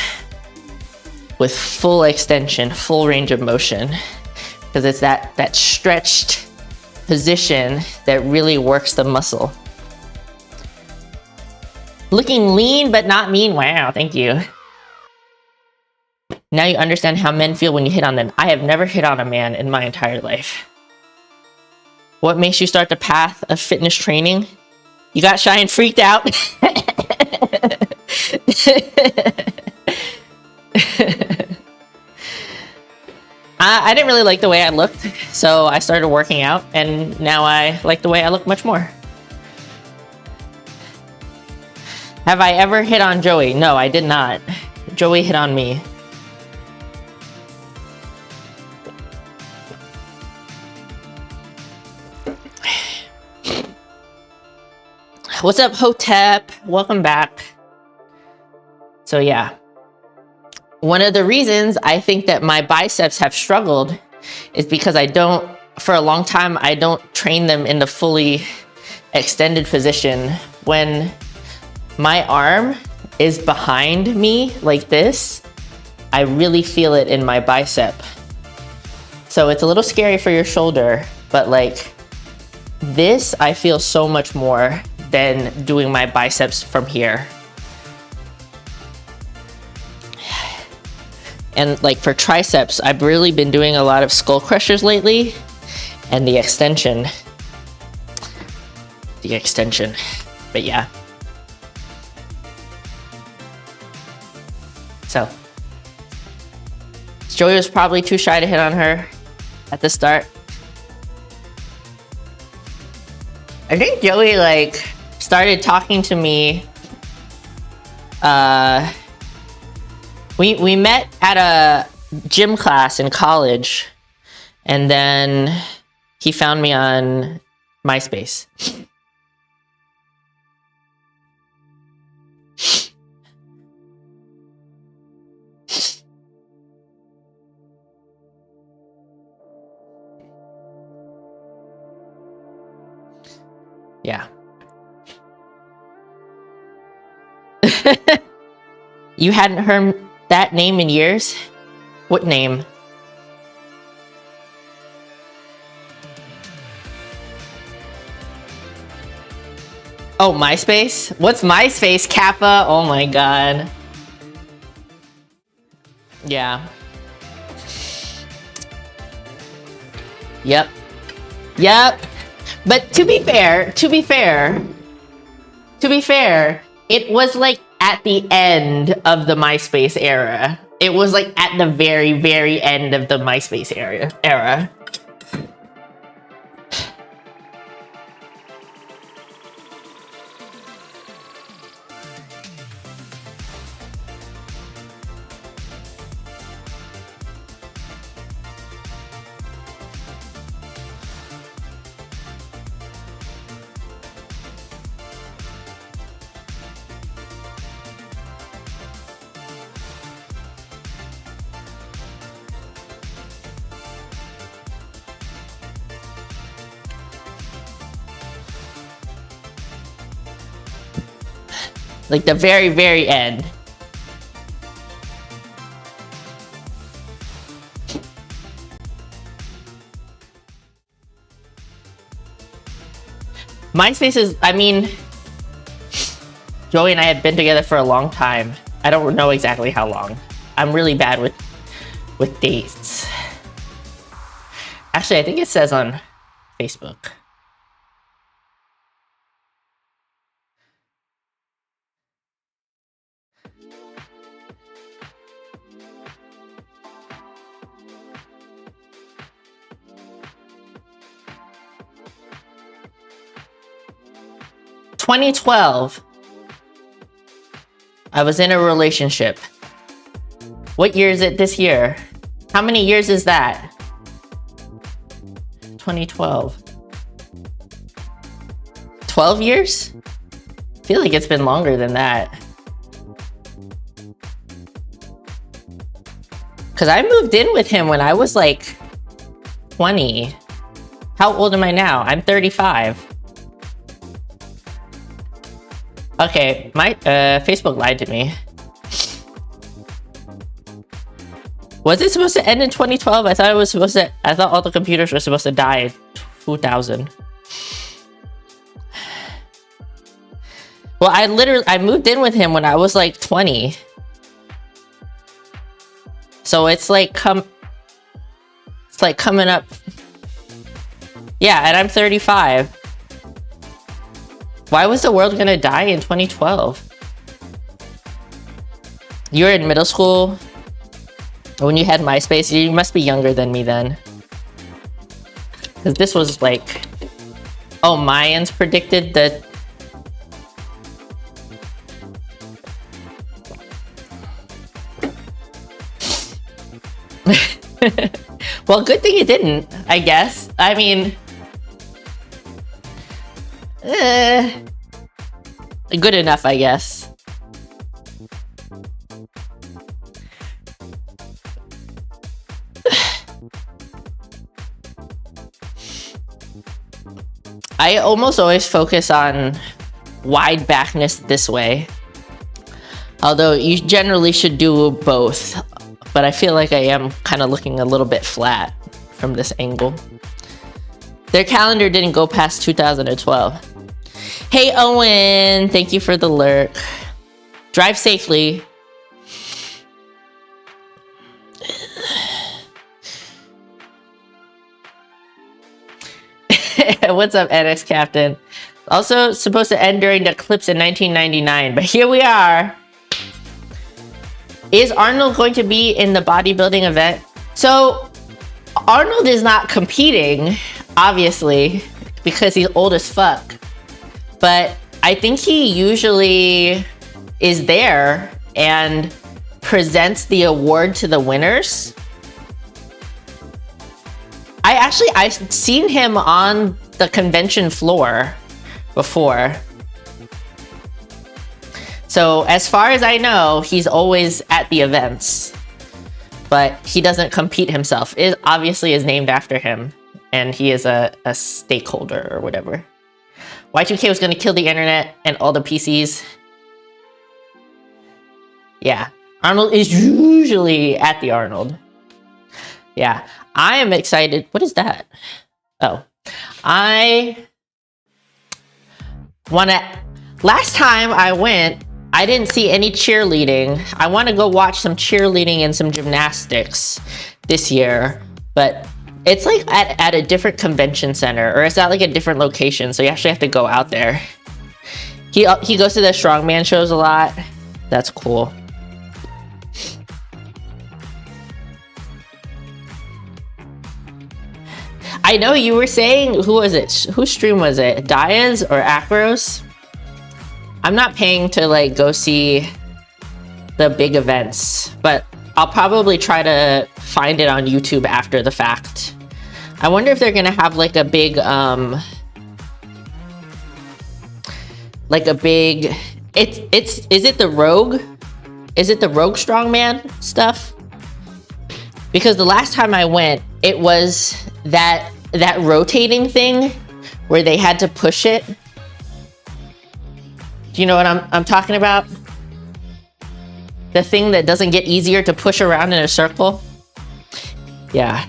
with full extension, full range of motion, because it's that stretched position that really works the muscle. Looking lean but not mean. Wow, thank you. Now you understand how men feel when you hit on them. I have never hit on a man in my entire life. What makes you start the path of fitness training? You got shy and freaked out. I didn't really like the way I looked, so I started working out, and now I like the way I look much more. Have I ever hit on Joey? No, I did not. Joey hit on me. What's up, Hotep? Welcome back. So yeah, one of the reasons I think that my biceps have struggled is because for a long time, I don't train them in the fully extended position. When my arm is behind me like this, I really feel it in my bicep. So it's a little scary for your shoulder, but like this, I feel so much more than doing my biceps from here. And like for triceps, I've really been doing a lot of skull crushers lately, and the extension. But yeah. So Joey was probably too shy to hit on her at the start. I think Joey like started talking to me. We met at a gym class in college, and then he found me on MySpace. Yeah. You hadn't heard that name in years? What name? Oh, MySpace? What's MySpace, Kappa? Oh my god. Yeah. Yep. But to be fair, it was like at the end of the MySpace era. It was like at the very, very end of the MySpace era. Like the very, very end. MySpace is, I mean, Joey and I have been together for a long time. I don't know exactly how long. I'm really bad with dates. Actually, I think it says on Facebook. "2012. I was in a relationship." What year is it this year? How many years is that? 2012. 12 years? I feel like it's been longer than that. Because I moved in with him when I was like 20. How old am I now? I'm 35. Okay, my Facebook lied to me. Was it supposed to end in 2012? I thought it was supposed to. I thought all the computers were supposed to die in 2000. Well, I moved in with him when I was like 20. So it's like coming up. Yeah, and I'm 35. Why was the world gonna die in 2012? You were in middle school when you had MySpace. You must be younger than me then. Because this was like... Oh, Mayans predicted that... Well, good thing it didn't, I guess. I mean... good enough, I guess. I almost always focus on wide backness this way. Although you generally should do both. But I feel like I am kind of looking a little bit flat from this angle. Their calendar didn't go past 2012. Hey Owen, thank you for the lurk. Drive safely. What's up, NX Captain? Also supposed to end during the eclipse in 1999, but here we are. Is Arnold going to be in the bodybuilding event? So Arnold is not competing, obviously, because he's old as fuck. But I think he usually is there and presents the award to the winners. I've seen him on the convention floor before. So as far as I know, he's always at the events, but he doesn't compete himself. It obviously is named after him, and he is a stakeholder or whatever. Y2K was gonna kill the internet and all the PCs. Yeah, Arnold is usually at the Arnold. Yeah, I am excited. What is that? Oh, I wanna, last time I went, I didn't see any cheerleading. I want to go watch some cheerleading and some gymnastics this year, but it's like at a different convention center, or it's at like a different location, so you actually have to go out there. He goes to the strongman shows a lot. That's cool. I know you were saying, who was it? Whose stream was it? Daya's or Acros? I'm not paying to like go see the big events, but I'll probably try to find it on YouTube after the fact. I wonder if they're gonna have like a big, is it the Rogue? Is it the Rogue Strongman stuff? Because the last time I went, it was that rotating thing where they had to push it. Do you know what I'm talking about? The thing that doesn't get easier to push around in a circle? Yeah.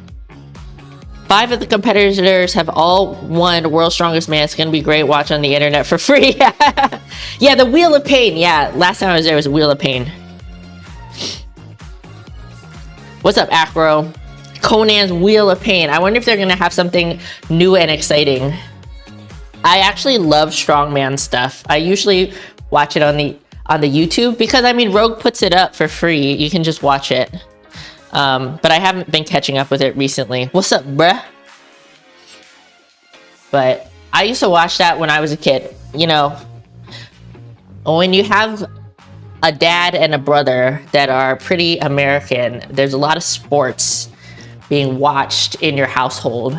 5 of the competitors have all won World's Strongest Man. It's gonna be great. Watch on the internet for free. Yeah, the Wheel of Pain. Yeah, last time I was there was a Wheel of Pain. What's up, Acro? Conan's Wheel of Pain. I wonder if they're gonna have something new and exciting. I actually love strongman stuff. I usually watch it on the YouTube because I mean Rogue puts it up for free. You can just watch it. But I haven't been catching up with it recently. What's up, bruh? But I used to watch that when I was a kid. You know, when you have a dad and a brother that are pretty American, there's a lot of sports being watched in your household.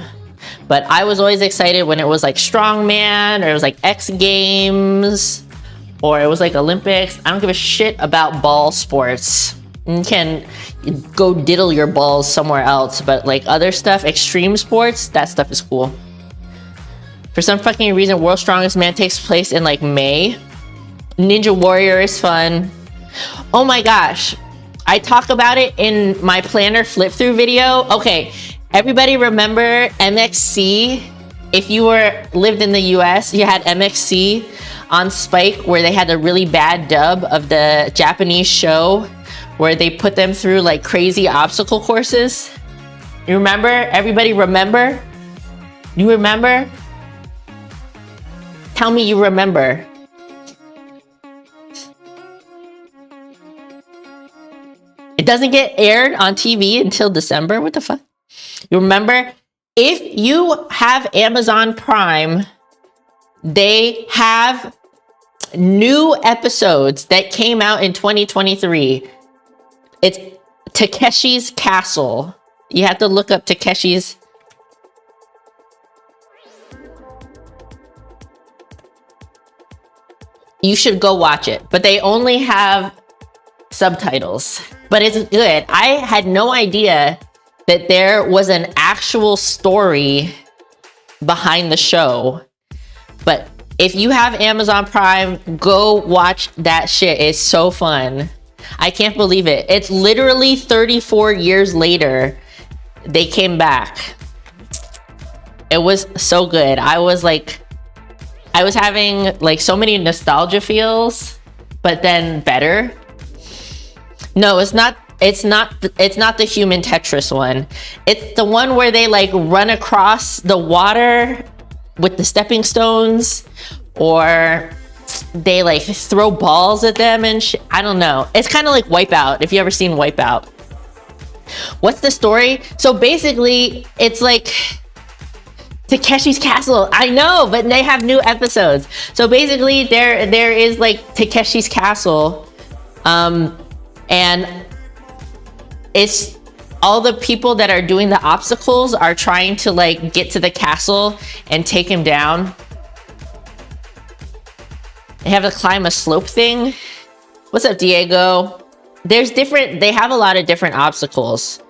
But I was always excited when it was like strongman, or it was like X Games, or it was like Olympics. I don't give a shit about ball sports. You can go diddle your balls somewhere else, but like other stuff, extreme sports, that stuff is cool. For some fucking reason, World's Strongest Man takes place in like May. Ninja Warrior is fun. Oh my gosh. I talk about it in my planner flip through video. Okay, everybody remember MXC? If you lived in the US, you had MXC on Spike, where they had a really bad dub of the Japanese show where they put them through like crazy obstacle courses. You remember? Everybody remember? You remember? Tell me you remember. It doesn't get aired on TV until December? What the fuck? You remember? If you have Amazon Prime, they have new episodes that came out in 2023. It's Takeshi's Castle. You have to look up Takeshi's. You should go watch it, but they only have subtitles. But it's good. I had no idea that there was an actual story behind the show. But if you have Amazon Prime, go watch that shit. It's so fun. I can't believe it. It's literally 34 years later, they came back. It was so good. I was having like so many nostalgia feels, but then better. No, it's not the human Tetris one. It's the one where they like run across the water with the stepping stones, or they like throw balls at them and shit. I don't know. It's kind of like Wipeout, if you ever seen Wipeout. What's the story? So basically, it's like Takeshi's Castle. I know, but they have new episodes. So basically, there is like Takeshi's Castle, and it's all the people that are doing the obstacles are trying to like get to the castle and take him down. They have to climb a slope thing. What's up, Diego? They have a lot of different obstacles,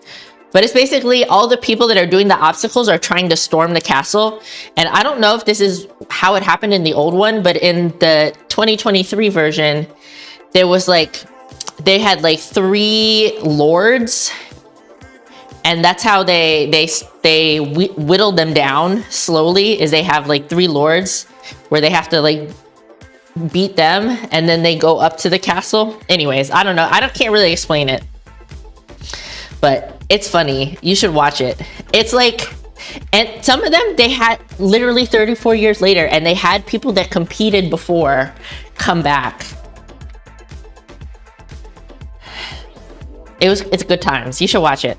but it's basically all the people that are doing the obstacles are trying to storm the castle. And I don't know if this is how it happened in the old one, but in the 2023 version, there was like, they had like 3 lords, and that's how they whittled them down slowly, is they have like 3 lords where they have to like beat them, and then they go up to the castle. Anyways, I don't know. Can't really explain it, but it's funny. You should watch it. It's like, and some of them, they had literally 34 years later, and they had people that competed before come back. It's good times. You should watch it.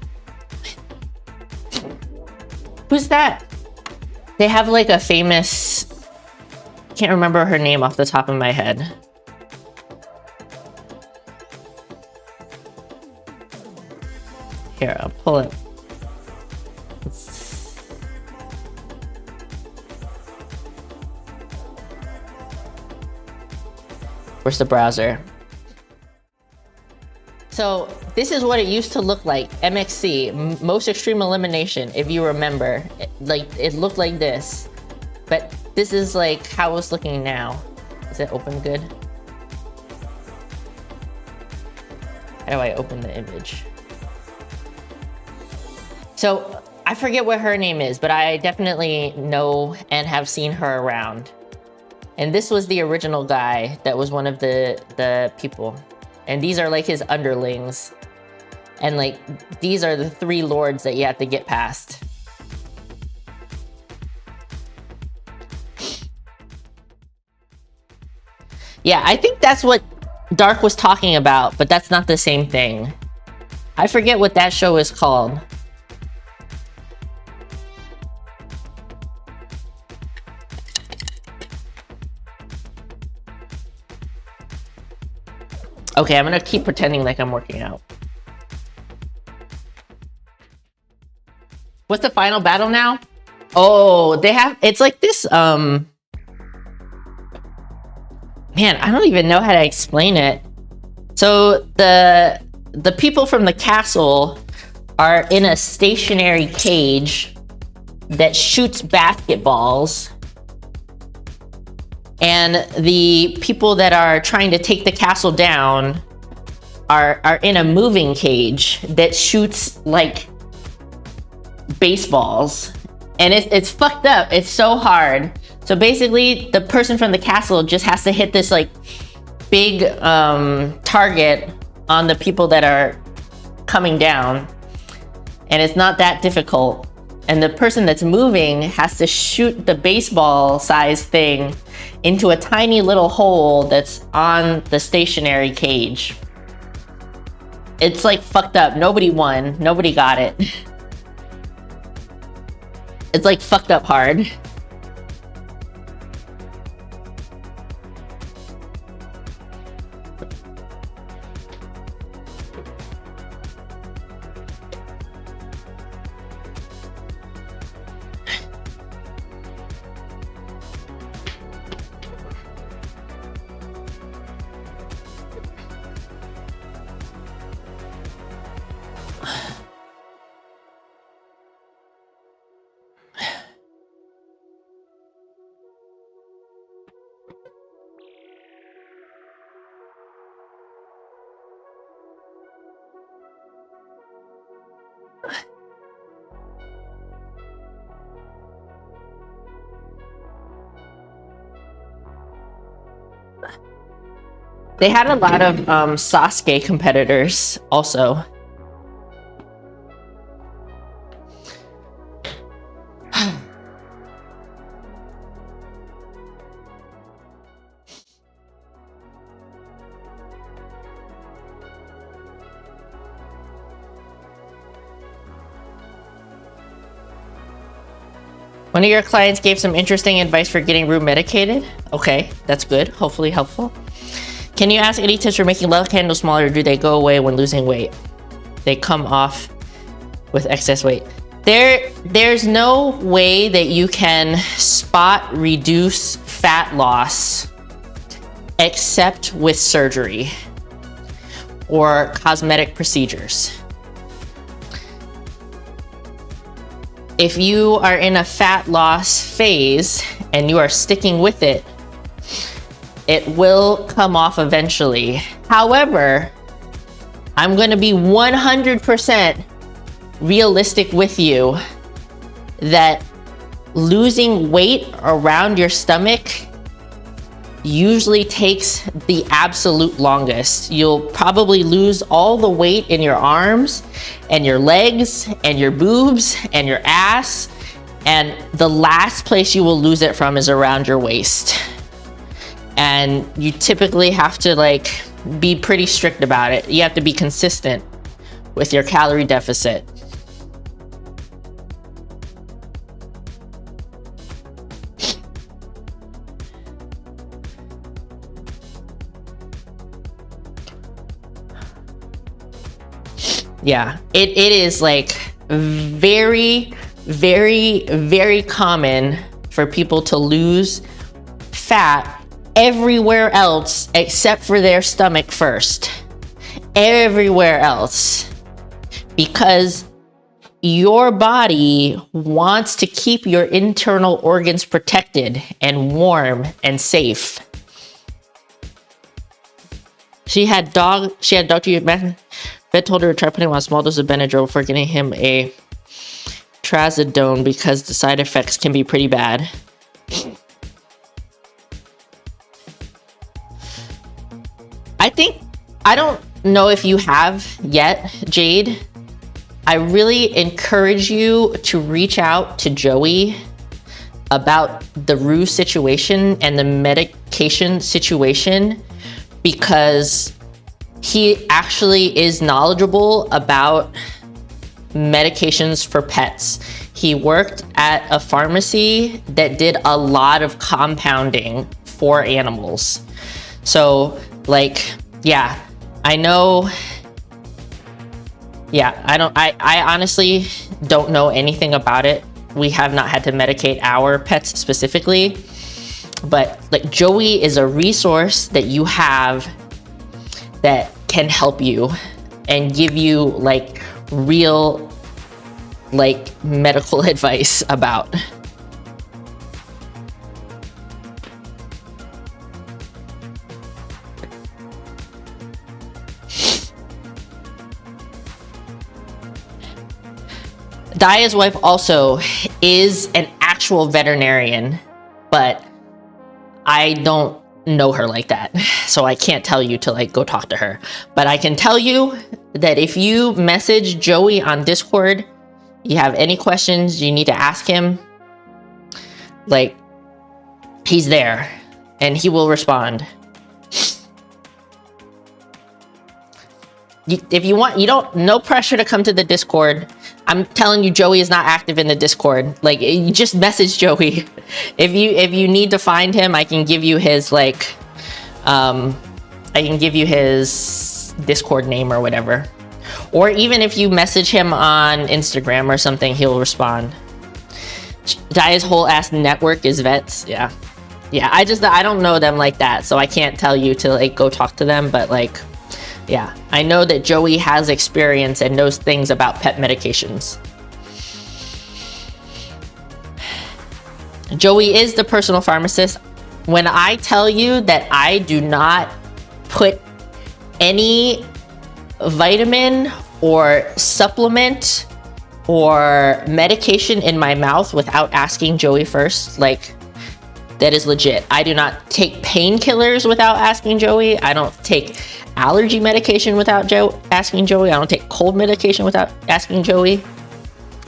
Who's that? They have like a famous, can't remember her name off the top of my head. Here, I'll pull it. Where's the browser? So this is what it used to look like. MXC, Most Extreme Elimination, if you remember. It looked like this. But this is like how it's looking now. Is it open good? How do I open the image? So I forget what her name is, but I definitely know and have seen her around. And this was the original guy that was one of the people. And these are like his underlings. And like, these are the 3 lords that you have to get past. Yeah, I think that's what Dark was talking about, but that's not the same thing. I forget what that show is called. Okay, I'm gonna keep pretending like I'm working out. What's the final battle now? Oh, they have, it's like this, man, I don't even know how to explain it. So the people from the castle are in a stationary cage that shoots basketballs. And the people that are trying to take the castle down are in a moving cage that shoots like baseballs. And it's fucked up. It's so hard. So basically, the person from the castle just has to hit this like big target on the people that are coming down. And it's not that difficult. And the person that's moving has to shoot the baseball size thing into a tiny little hole that's on the stationary cage. It's like fucked up. Nobody won. Nobody got it. It's like fucked up hard. They had a lot of Sasuke competitors also. One of your clients gave some interesting advice for getting room medicated. Okay, that's good. Hopefully helpful. Can you ask any tips for making love handles smaller, or do they go away when losing weight? They come off with excess weight. There's no way that you can spot reduce fat loss except with surgery or cosmetic procedures. If you are in a fat loss phase and you are sticking with it, it will come off eventually. However, I'm going to be 100% realistic with you that losing weight around your stomach usually takes the absolute longest. You'll probably lose all the weight in your arms and your legs and your boobs and your ass, and the last place you will lose it from is around your waist. And you typically have to like be pretty strict about it. You have to be consistent with your calorie deficit. Yeah, it is like very, very, very common for people to lose fat everywhere else except for their stomach first. Everywhere else. Because your body wants to keep your internal organs protected and warm and safe. She had Dr. Vet told her to try putting on a small dose of Benadryl before getting him a trazodone because the side effects can be pretty bad. I don't know if you have yet, Jade, I really encourage you to reach out to Joey about the ruse situation and the medication situation, because he actually is knowledgeable about medications for pets. He worked at a pharmacy that did a lot of compounding for animals. So like, yeah, I know. Yeah, I honestly don't know anything about it. We have not had to medicate our pets specifically, but like Joey is a resource that you have that can help you and give you like real like medical advice about. Daya's wife also is an actual veterinarian, but I don't know her like that, so I can't tell you to like go talk to her. But I can tell you that if you message Joey on Discord, you have any questions you need to ask him, like, he's there and he will respond. If you want, no pressure to come to the Discord. I'm telling you, Joey is not active in the Discord. Like, you just message Joey. If you need to find him, I can give you his like, I can give you his Discord name or whatever. Or even if you message him on Instagram or something, he'll respond. Daya's whole ass network is vets. Yeah. I don't know them like that, so I can't tell you to like go talk to them, but like, yeah, I know that Joey has experience and knows things about pet medications. Joey is the personal pharmacist. When I tell you that I do not put any vitamin or supplement or medication in my mouth without asking Joey first, like, that is legit. I do not take painkillers without asking Joey. I don't take allergy medication without asking Joey. I don't take cold medication without asking Joey.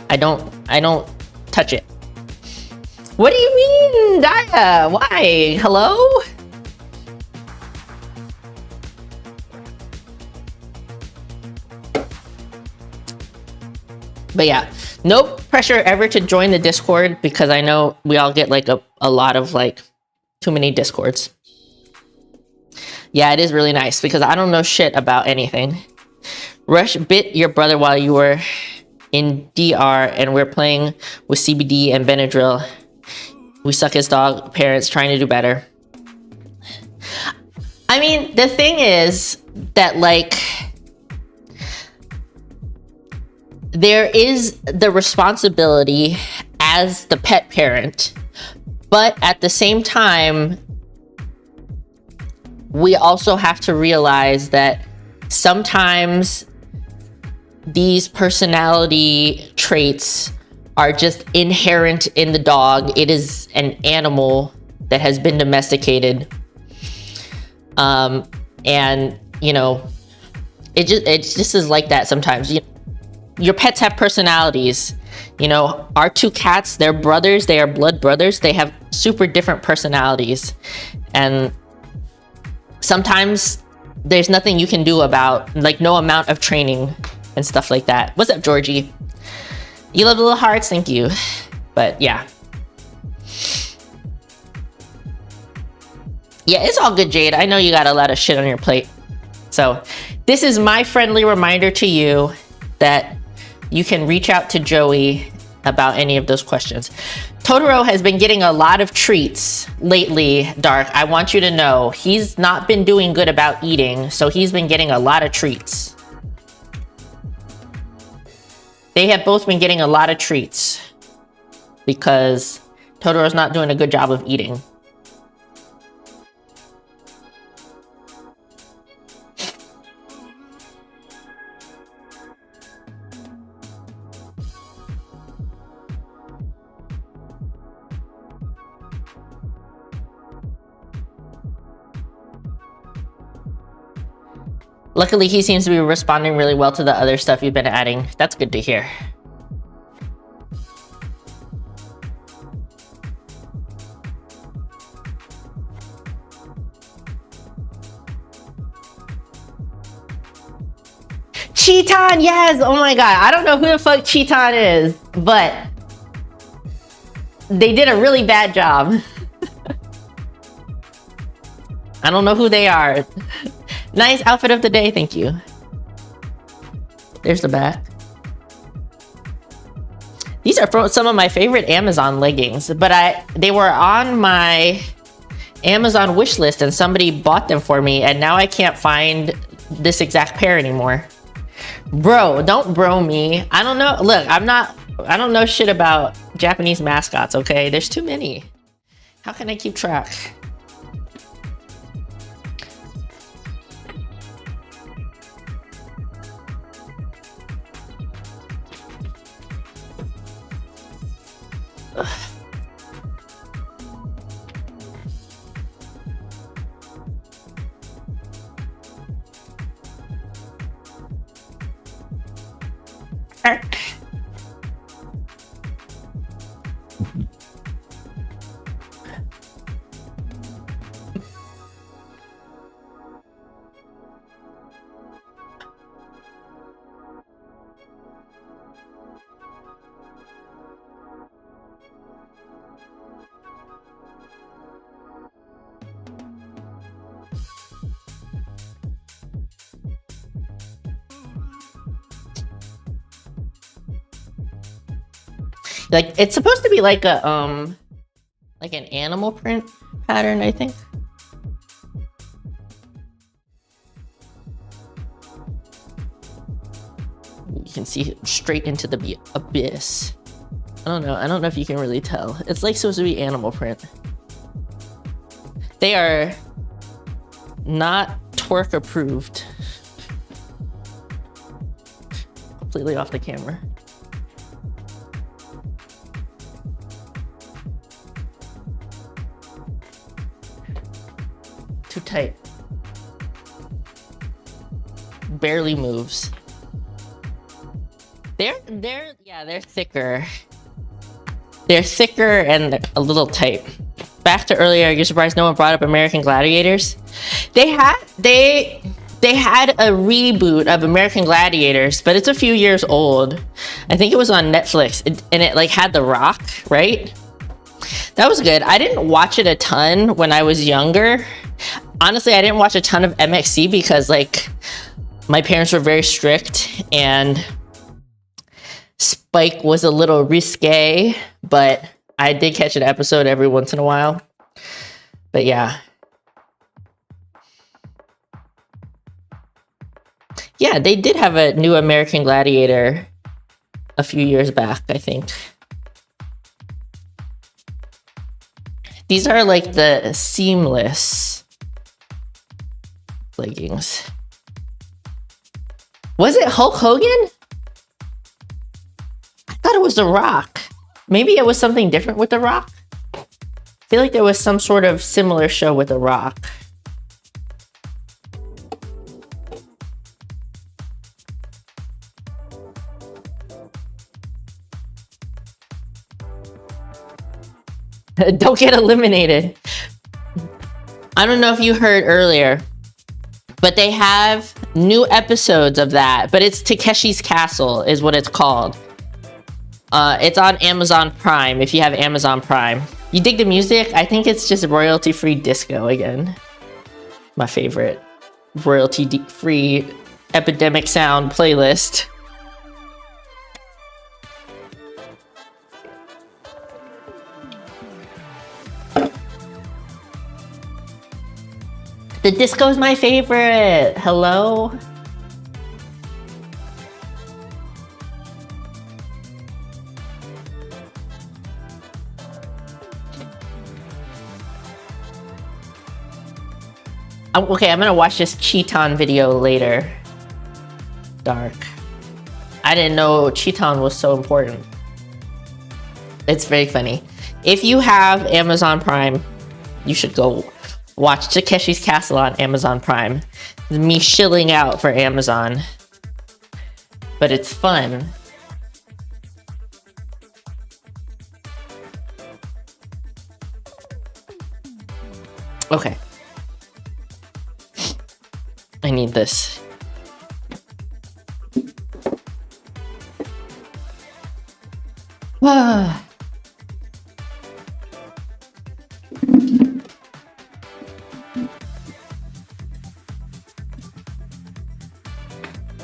I don't touch it. What do you mean, Daya? Why? Hello? But yeah, no pressure ever to join the Discord, because I know we all get like a lot of like too many Discords. Yeah, it is really nice because I don't know shit about anything. Rush bit your brother while you were in DR and we're playing with CBD and Benadryl. We suck as dog parents trying to do better. I mean, the thing is that like, there is the responsibility as the pet parent, but at the same time, we also have to realize that sometimes these personality traits are just inherent in the dog. It is an animal that has been domesticated. And you know, it just is like that sometimes. Your pets have personalities. You know, our two cats, they're brothers, they are blood brothers. They have super different personalities. And sometimes there's nothing you can do about, like, no amount of training and stuff like that. What's up, Georgie? You love the little hearts, thank you. But yeah. Yeah, it's all good, Jade. I know you got a lot of shit on your plate. So this is my friendly reminder to you that you can reach out to Joey about any of those questions. Totoro has been getting a lot of treats lately, Dark. I want you to know he's not been doing good about eating, so he's been getting a lot of treats. They have both been getting a lot of treats because Totoro's not doing a good job of eating. Luckily, he seems to be responding really well to the other stuff you've been adding. That's good to hear. Cheeton, yes! Oh my god, I don't know who the fuck Cheeton is, but they did a really bad job. I don't know who they are. Nice outfit of the day, thank you. There's the back. These are from some of my favorite Amazon leggings, but they were on my Amazon wish list and somebody bought them for me, and now I can't find this exact pair anymore. Bro, don't bro me. I don't know. Look, I don't know shit about Japanese mascots, okay? There's too many. How can I keep track? Ugh. Like, it's supposed to be like a like an animal print pattern, I think. You can see straight into the abyss. I don't know if you can really tell. It's like supposed to be animal print. They are not twerk approved. Completely off the camera. Too tight. Barely moves. They're thicker. They're thicker and a little tight. Back to earlier, you're surprised no one brought up American Gladiators? They had a reboot of American Gladiators, but it's a few years old. I think it was on Netflix, and it like had The Rock, right? That was good. I didn't watch it a ton when I was younger. Honestly, I didn't watch a ton of MXC because like my parents were very strict and Spike was a little risque, but I did catch an episode every once in a while. But yeah. Yeah, they did have a new American Gladiator a few years back, I think. These are like the seamless leggings. Was it Hulk Hogan? I thought it was The Rock. Maybe it was something different with The Rock. I feel like there was some sort of similar show with The Rock. Don't get eliminated. I don't know if you heard earlier, but they have new episodes of that, but it's Takeshi's Castle is what it's called. It's on Amazon Prime if you have Amazon Prime. You dig the music? I think it's just royalty-free disco again. My favorite royalty-free epidemic sound playlist. The disco's my favorite. Hello? Okay, I'm gonna watch this Cheeton video later. Dark. I didn't know Cheeton was so important. It's very funny. If you have Amazon Prime, you should go Watch Takeshi's Castle on Amazon Prime. Me shilling out for Amazon. But it's fun. Okay. I need this.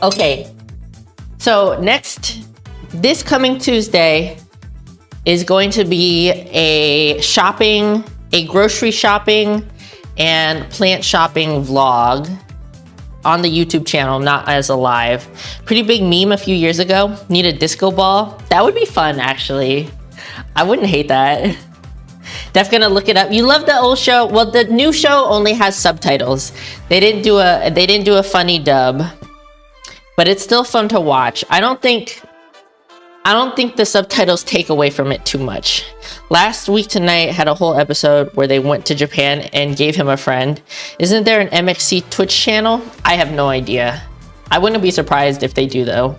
Okay, so this coming Tuesday is going to be a grocery shopping and plant shopping vlog on the YouTube channel, not as a live. Pretty big meme a few years ago. Need a disco ball. That would be fun, actually. I wouldn't hate that. Def gonna look it up. You love the old show? Well, the new show only has subtitles. They didn't do a funny dub, but it's still fun to watch. I don't think the subtitles take away from it too much. Last Week Tonight had a whole episode where they went to Japan and gave him a friend. Isn't there an MXC Twitch channel? I have no idea. I wouldn't be surprised if they do, though.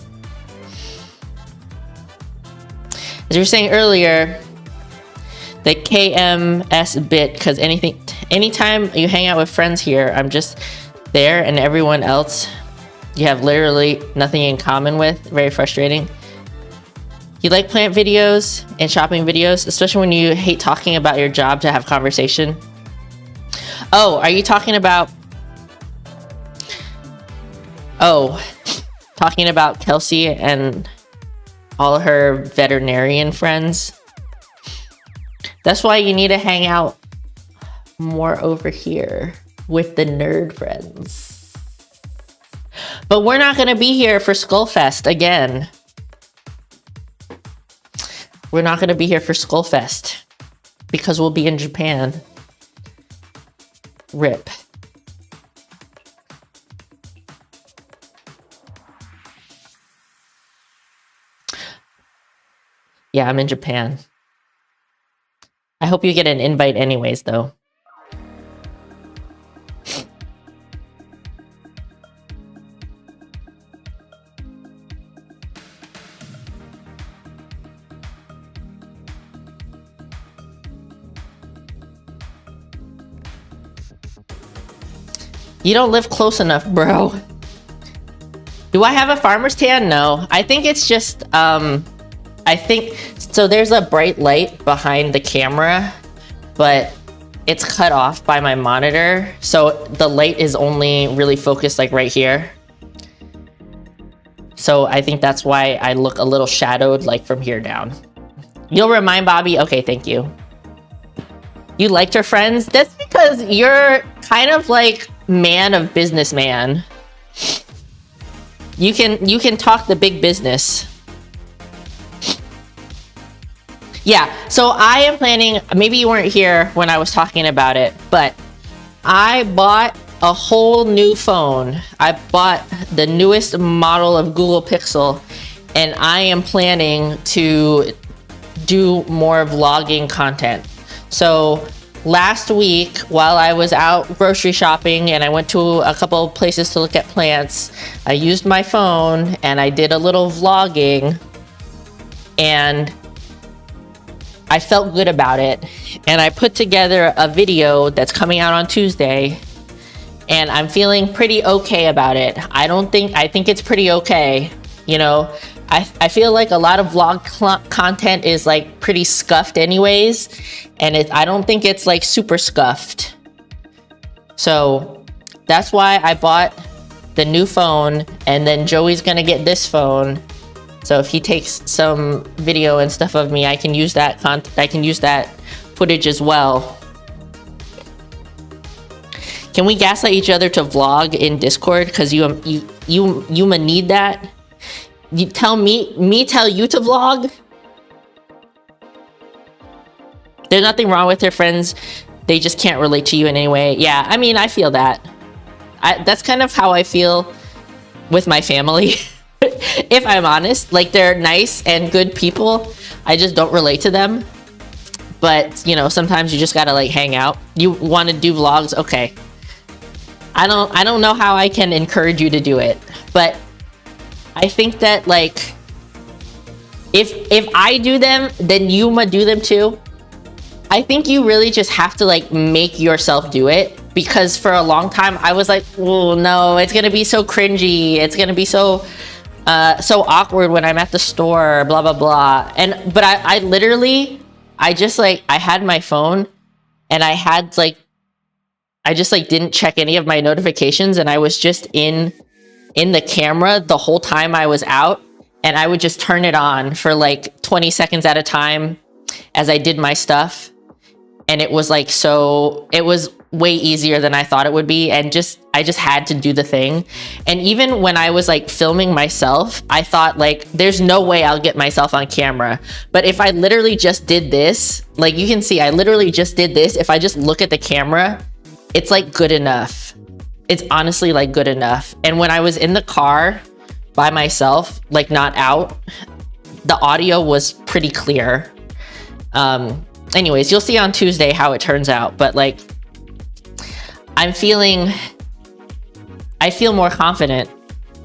As you were saying earlier, the KMS bit, because anytime you hang out with friends here, I'm just there and everyone else you have literally nothing in common with. Very frustrating. You like plant videos and shopping videos, especially when you hate talking about your job to have conversation? Oh, are you talking about... Oh, talking about Kelsey and all her veterinarian friends? That's why you need to hang out more over here with the nerd friends. But we're not going to be here for Skullfest again. We're not going to be here for Skullfest because we'll be in Japan. RIP. Yeah, I'm in Japan. I hope you get an invite anyways, though. You don't live close enough, bro. Do I have a farmer's tan? No. I think it's just, so there's a bright light behind the camera, but it's cut off by my monitor. So the light is only really focused like right here. So I think that's why I look a little shadowed like from here down. You'll remind Bobby? Okay, thank you. You liked her friends? That's because you're kind of like man of businessman. You can talk the big business. Yeah, so I am planning, maybe you weren't here when I was talking about it, but I bought a whole new phone. I bought the newest model of Google Pixel, and I am planning to do more vlogging content. So last week, while I was out grocery shopping and I went to a couple places to look at plants, I used my phone and I did a little vlogging, and I felt good about it. And I put together a video that's coming out on Tuesday, and I'm feeling pretty okay about it. I think it's pretty okay. You know, I feel like a lot of vlog content is like pretty scuffed anyways, and I don't think it's like super scuffed. So that's why I bought the new phone, and then Joey's gonna get this phone. So if he takes some video and stuff of me, I can use that footage as well. Can we gaslight each other to vlog in Discord? Because you need that. You tell me tell you to vlog. There's nothing wrong with your friends. They just can't relate to you in any way. Yeah, I mean, I feel that. That's kind of how I feel with my family. If I'm honest, like, they're nice and good people. I just don't relate to them. but you know, sometimes you just gotta like hang out. You want to do vlogs? Okay. I don't know how I can encourage you to do it, but I think that like if I do them, then you must do them too. I think you really just have to like make yourself do it, because for a long time I was like, oh no, it's gonna be so cringy, it's gonna be so awkward when I'm at the store, blah blah blah. But I literally, I just like, I had my phone and I had like, I just like didn't check any of my notifications, and I was just in the camera the whole time I was out, and I would just turn it on for like 20 seconds at a time as I did my stuff. And it was like, so it was way easier than I thought it would be, and I just had to do the thing. And even when I was like filming myself, I thought like, there's no way I'll get myself on camera. But if I literally just did this, like you can see, I literally just did this. If I just look at the camera, it's like good enough. It's honestly like good enough. And when I was in the car by myself, like not out, the audio was pretty clear. Anyways, you'll see on Tuesday how it turns out, but like, I feel more confident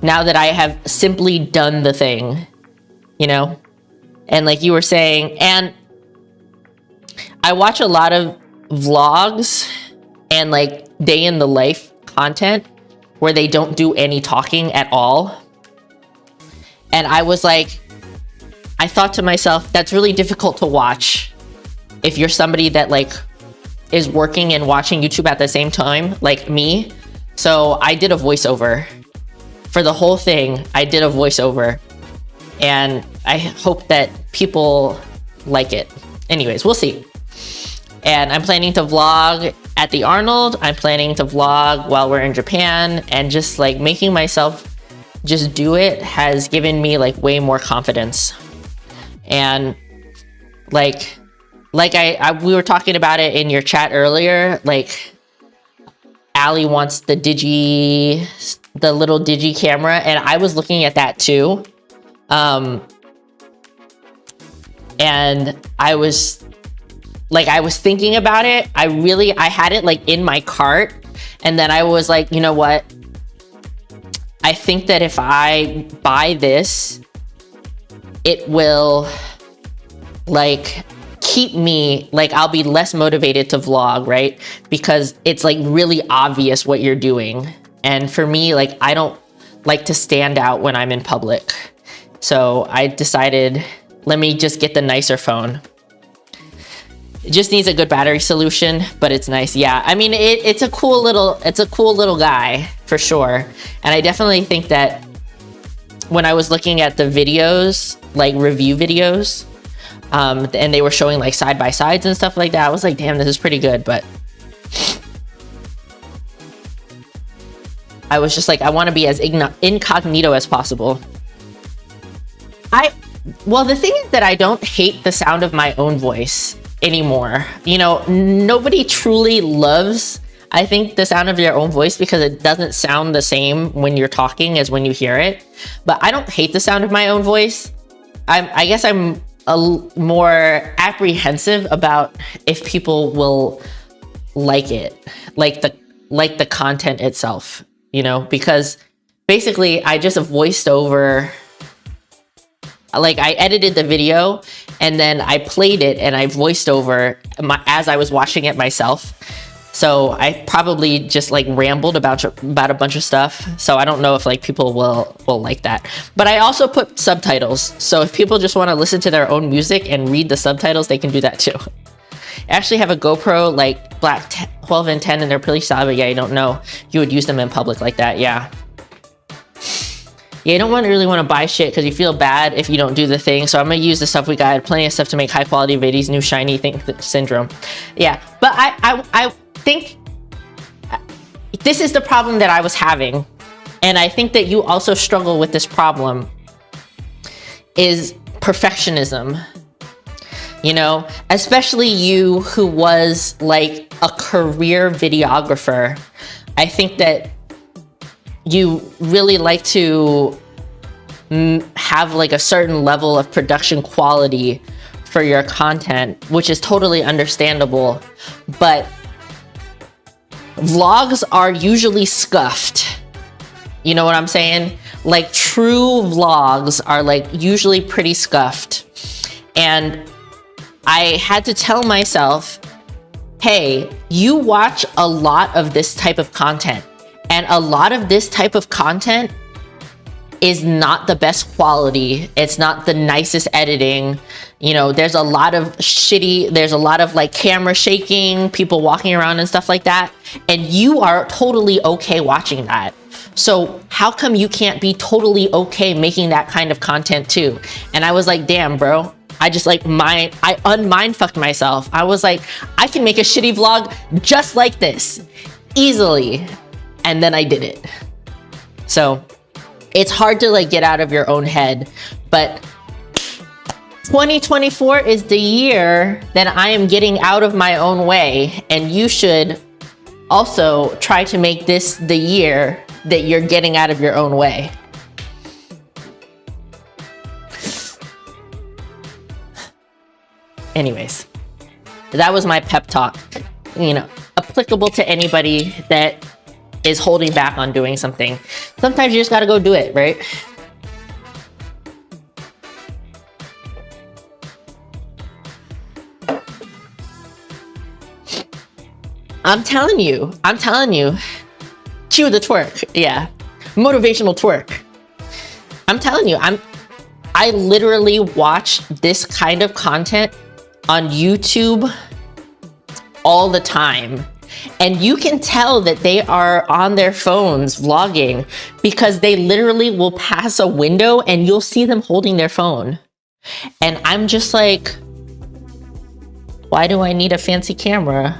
now that I have simply done the thing, you know? And like you were saying, and I watch a lot of vlogs and like day in the life content where they don't do any talking at all. And I was like, I thought to myself, that's really difficult to watch if you're somebody that like is working and watching YouTube at the same time, like me. So I did a voiceover for the whole thing. I did a voiceover, and I hope that people like it. Anyways, we'll see. And I'm planning to vlog at the Arnold. I'm planning to vlog while we're in Japan, and just like making myself just do it has given me like way more confidence. And like we were talking about it in your chat earlier, like Ali wants the little digi camera, and I was looking at that too. And I was thinking about it. I had it like in my cart, and then I was like, you know what? I think that if I buy this, it will like keep me, like I'll be less motivated to vlog, right? Because it's like really obvious what you're doing. And for me, like I don't like to stand out when I'm in public. So I decided, let me just get the nicer phone. It just needs a good battery solution, but it's nice. Yeah, I mean, it's a cool little guy for sure. And I definitely think that when I was looking at the videos, like review videos, and they were showing like side by sides and stuff like that, I was like, damn, this is pretty good. But I was just like, I want to be as incognito as possible. Well, the thing is that I don't hate the sound of my own voice anymore. You know, nobody truly loves, I think, the sound of your own voice, because it doesn't sound the same when you're talking as when you hear it. But I don't hate the sound of my own voice. I guess I'm more apprehensive about if people will like it, like the content itself, you know, because basically I just voiced over, like I edited the video and then I played it and I voiced over as I was watching it myself. So I probably just like rambled about a bunch of stuff. So I don't know if like people will like that. But I also put subtitles. So if people just want to listen to their own music and read the subtitles, they can do that too. I actually have a GoPro like Black 12 and 10, and they're pretty solid. But yeah, I don't know you would use them in public like that. Yeah. Yeah, you don't really want to buy shit because you feel bad if you don't do the thing. So I'm going to use the stuff we got. Plenty of stuff to make high quality videos, new shiny thing syndrome. Yeah, but I think this is the problem that I was having. And I think that you also struggle with this problem, is perfectionism. You know, especially you who was like a career videographer. I think that you really like to have like a certain level of production quality for your content, which is totally understandable, but vlogs are usually scuffed. You know what I'm saying? Like true vlogs are like usually pretty scuffed. And I had to tell myself, hey, you watch a lot of this type of content, and a lot of this type of content is not the best quality. It's not the nicest editing. You know, there's a lot of there's a lot of like camera shaking, people walking around and stuff like that. And you are totally okay watching that. So how come you can't be totally okay making that kind of content too? And I was like, damn, bro. I just like I unmindfucked myself. I was like, I can make a shitty vlog just like this easily. And then I did it. So it's hard to like get out of your own head, but 2024 is the year that I am getting out of my own way. And you should also try to make this the year that you're getting out of your own way. Anyways, that was my pep talk, you know, applicable to anybody that is holding back on doing something. Sometimes you just gotta go do it, right? I'm telling you, cue the twerk. Yeah, motivational twerk. I'm telling you, I literally watch this kind of content on YouTube all the time. And you can tell that they are on their phones vlogging because they literally will pass a window and you'll see them holding their phone. And I'm just like, why do I need a fancy camera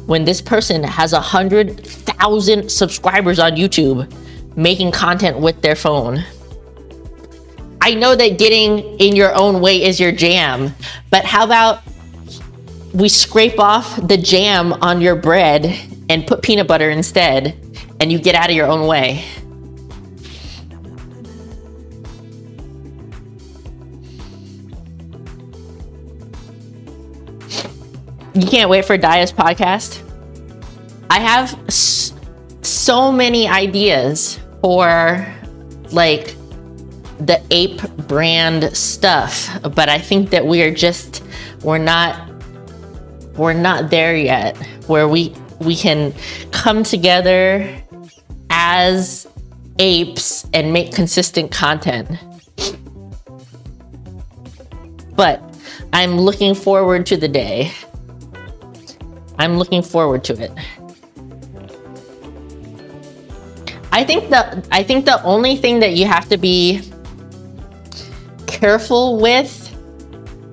when this person has 100,000 subscribers on YouTube making content with their phone? I know that getting in your own way is your jam, but how about we scrape off the jam on your bread and put peanut butter instead, and you get out of your own way? You can't wait for Daya's podcast? I have so many ideas for like the ape brand stuff, but I think that we're not there yet where we can come together as apes and make consistent content. But I'm looking forward to the day. I'm looking forward to it. I think the only thing that you have to be careful with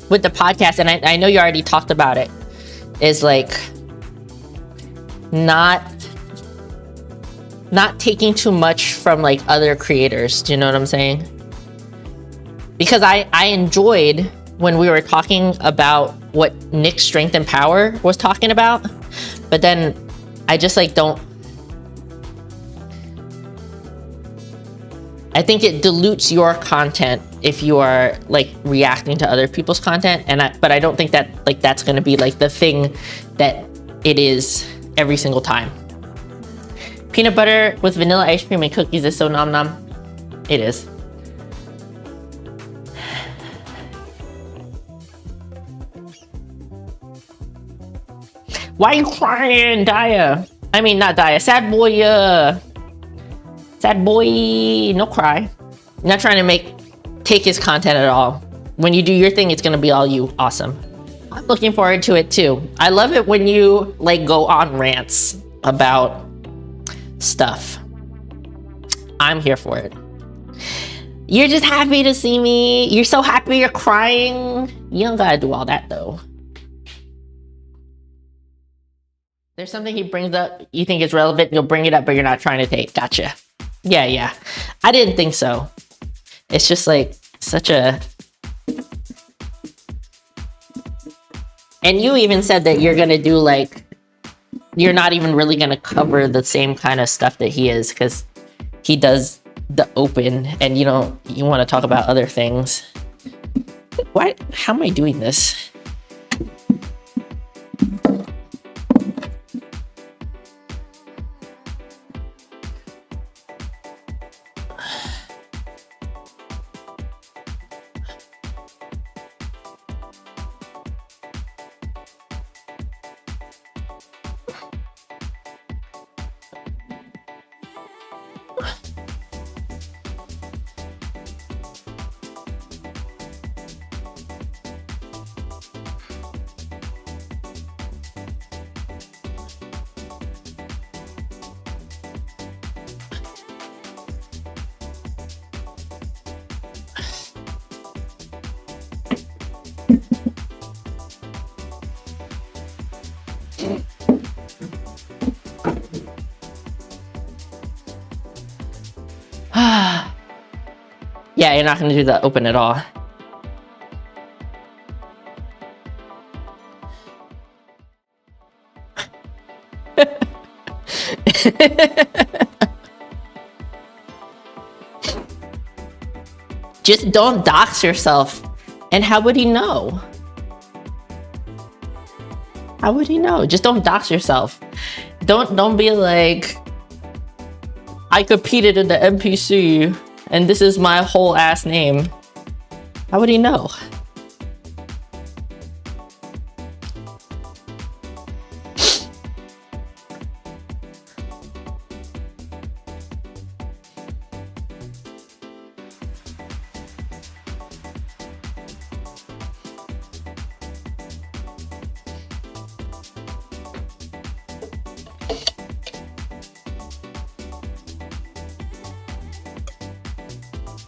the podcast, and I know you already talked about it, is like not taking too much from like other creators. Do you know what I'm saying? Because I enjoyed when we were talking about what Nick's Strength and Power was talking about, but then I just like I think it dilutes your content if you are like reacting to other people's content, but I don't think that like that's going to be like the thing that it is every single time. Peanut butter with vanilla ice cream and cookies is so nom nom. It is. Why are you crying, Daya? I mean, not Daya. Sad boy, sad boy, no cry. I'm not trying to take his content at all. When you do your thing, it's gonna be all you. Awesome. I'm looking forward to it too. I love it when you like go on rants about stuff. I'm here for it. You're just happy to see me. You're so happy you're crying. You don't gotta do all that though. There's something he brings up, you think is relevant, you'll bring it up, but you're not trying to take. Gotcha. Yeah. I didn't think so. It's just like such a... And you even said that you're gonna do like... You're not even really gonna cover the same kind of stuff that he is, because he does the open and you want to talk about other things. Why? How am I doing this? Yeah, you're not gonna do the open at all. Just don't dox yourself. And how would he know? How would he know? Just don't dox yourself. Don't be like, I competed in the NPC and this is my whole ass name. How would he know?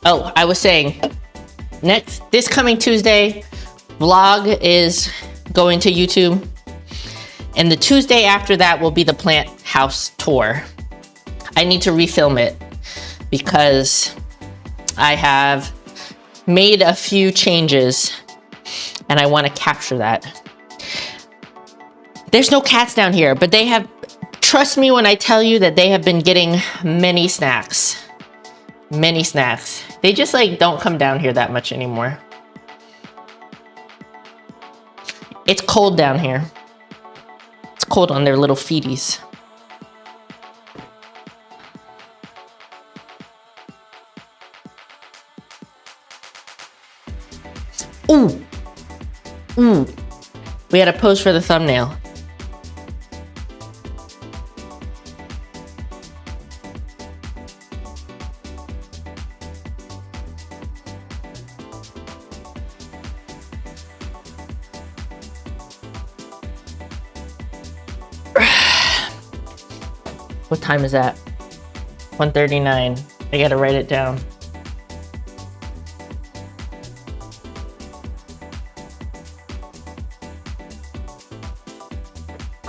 Oh, I was saying, this coming Tuesday, vlog is going to YouTube. And the Tuesday after that will be the plant house tour. I need to refilm it because I have made a few changes and I want to capture that. There's no cats down here, but they have, trust me when I tell you that they have been getting many snacks. Many snacks. They just like don't come down here that much anymore. It's cold down here. It's cold on their little feeties. Ooh. Ooh. We had a pose for the thumbnail. What time is that? 1:39. I gotta write it down.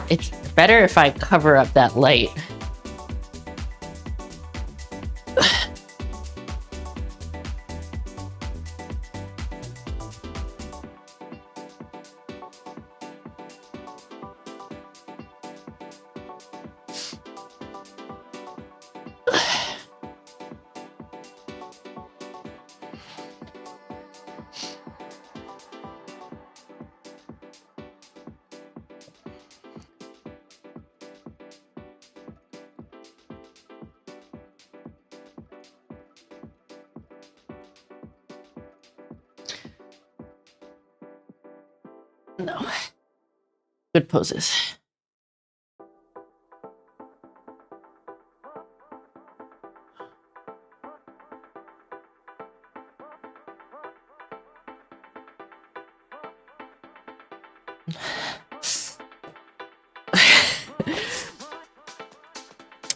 It's better if I cover up that light. No. Good poses.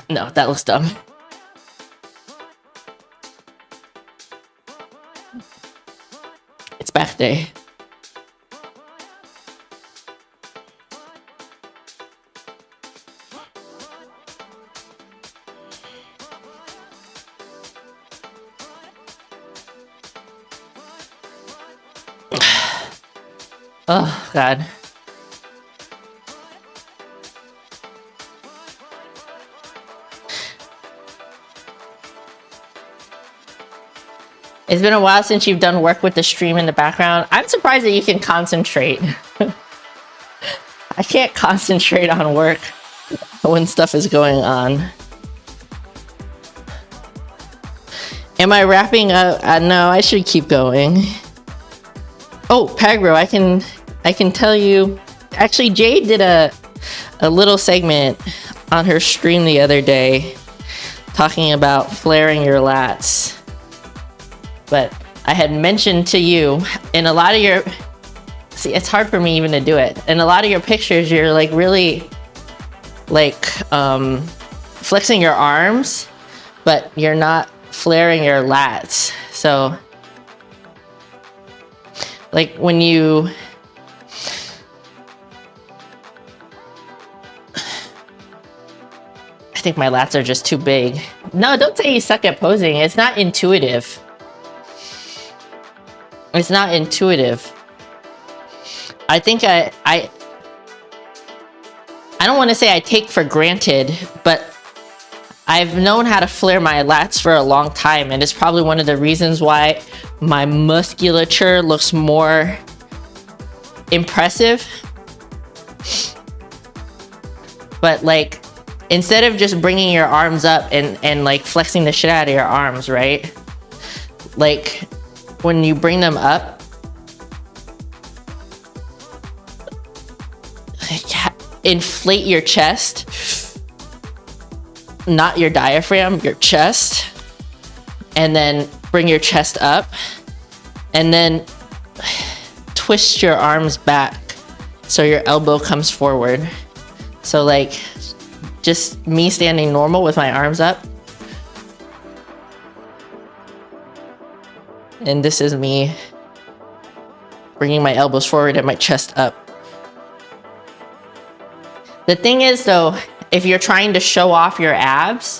No, that looks dumb. It's back day. Oh, God. It's been a while since you've done work with the stream in the background. I'm surprised that you can concentrate. I can't concentrate on work when stuff is going on. Am I wrapping up? No, I should keep going. Oh, Pagro, I can tell you. Actually, Jade did a little segment on her stream the other day talking about flaring your lats. But I had mentioned to you in a lot of your, see, it's hard for me even to do it. In a lot of your pictures, you're like really like flexing your arms, but you're not flaring your lats. So like when you, I think my lats are just too big. No, don't say you suck at posing. It's not intuitive. It's not intuitive. I think I don't want to say I take for granted, but I've known how to flare my lats for a long time, and it's probably one of the reasons why my musculature looks more impressive. But like, instead of just bringing your arms up and like flexing the shit out of your arms, right? Like, when you bring them up, inflate your chest, not your diaphragm, your chest, and then bring your chest up, and then twist your arms back so your elbow comes forward. So like, just me standing normal with my arms up. And this is me bringing my elbows forward and my chest up. The thing is though, if you're trying to show off your abs,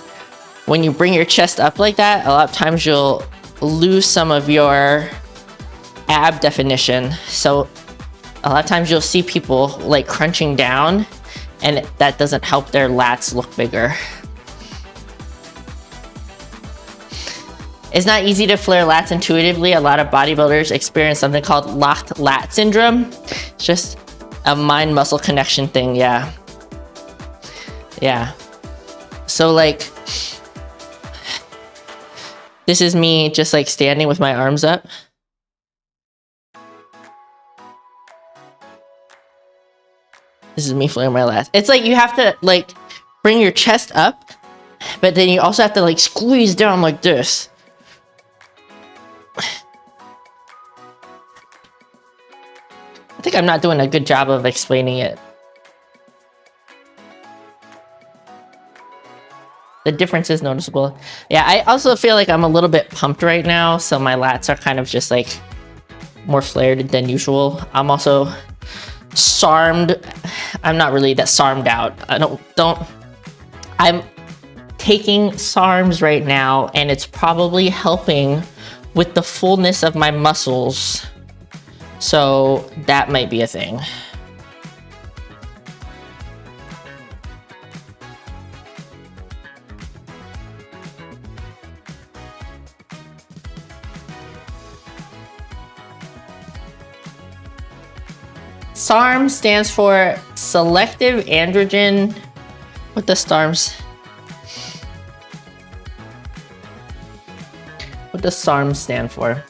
when you bring your chest up like that, a lot of times you'll lose some of your ab definition. So a lot of times you'll see people like crunching down, and that doesn't help their lats look bigger. It's not easy to flare lats intuitively. A lot of bodybuilders experience something called locked lat syndrome. It's just a mind-muscle connection thing, yeah. Yeah. So like, this is me just like standing with my arms up. This is me flaring my lats. It's like you have to like bring your chest up, but then you also have to like squeeze down like this. I think I'm not doing a good job of explaining it. The difference is noticeable. Yeah, I also feel like I'm a little bit pumped right now, so my lats are kind of just like more flared than usual. I'm also SARMed. I'm not really that SARMed out. I'm taking SARMs right now, and it's probably helping with the fullness of my muscles. So that might be a thing. SARM stands for selective androgen. What does SARMs? What does SARM stand for?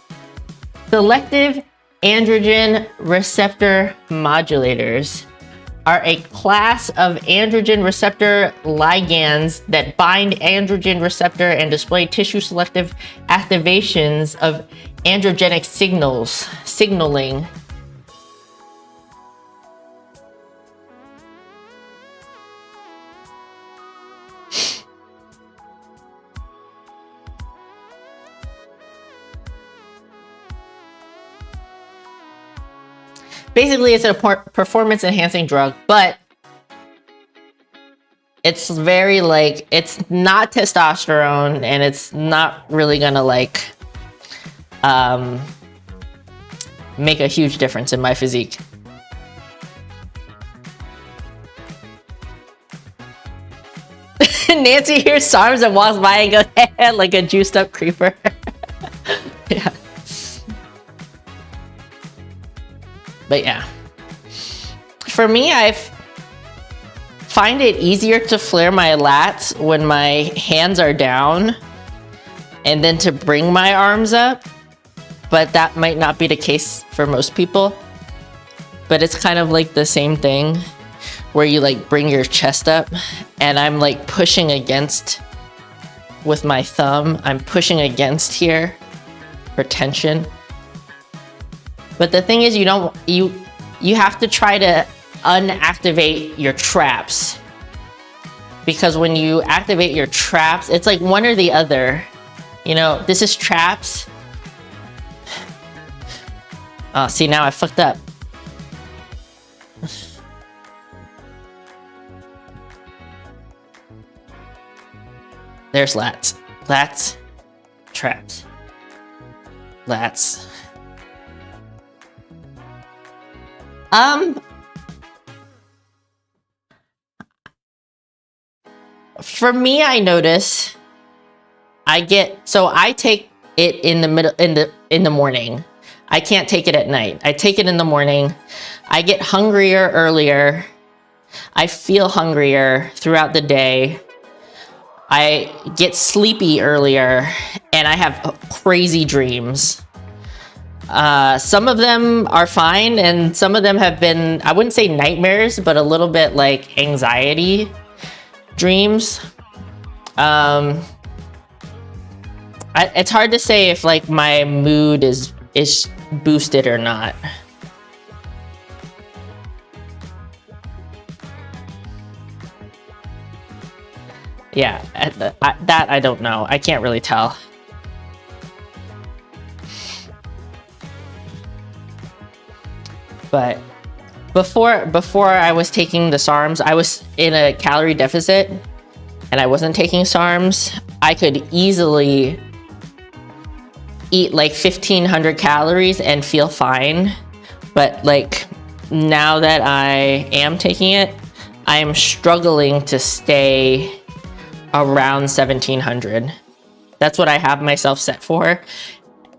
Selective androgen receptor modulators are a class of androgen receptor ligands that bind androgen receptor and display tissue selective activations of androgenic signaling. Basically, it's a performance enhancing drug, but it's very like, it's not testosterone, and it's not really gonna like make a huge difference in my physique. Nancy hears SARMs and walks by and goes like a juiced up creeper. Yeah. But yeah, for me, I find it easier to flare my lats when my hands are down and then to bring my arms up. But that might not be the case for most people. But it's kind of like the same thing where you like bring your chest up, and I'm like pushing against with my thumb. I'm pushing against here for tension. But the thing is, you have to try to unactivate your traps, because when you activate your traps, it's like one or the other. You know, this is traps. Oh, see, now I fucked up. There's lats. Lats. Traps. Lats. For me, I notice I take it in the morning. I can't take it at night. I take it in the morning. I get hungrier earlier. I feel hungrier throughout the day. I get sleepy earlier, and I have crazy dreams. Some of them are fine, and some of them have been, I wouldn't say nightmares, but a little bit like anxiety dreams. It's hard to say if like my mood is boosted or not. Yeah, that I don't know. I can't really tell. But before I was taking the SARMs, I was in a calorie deficit and I wasn't taking SARMs. I could easily eat like 1,500 calories and feel fine. But like now that I am taking it, I am struggling to stay around 1,700. That's what I have myself set for.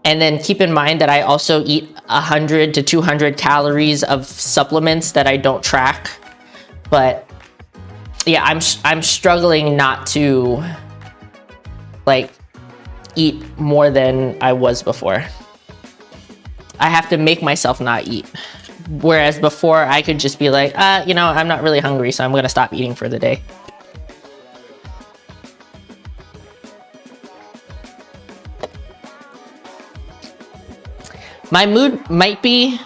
And then keep in mind that I also eat 100 to 200 calories of supplements that I don't track. But yeah, I'm struggling not to like eat more than I was before. I have to make myself not eat. Whereas before I could just be like, you know, I'm not really hungry, so I'm gonna stop eating for the day. My mood might be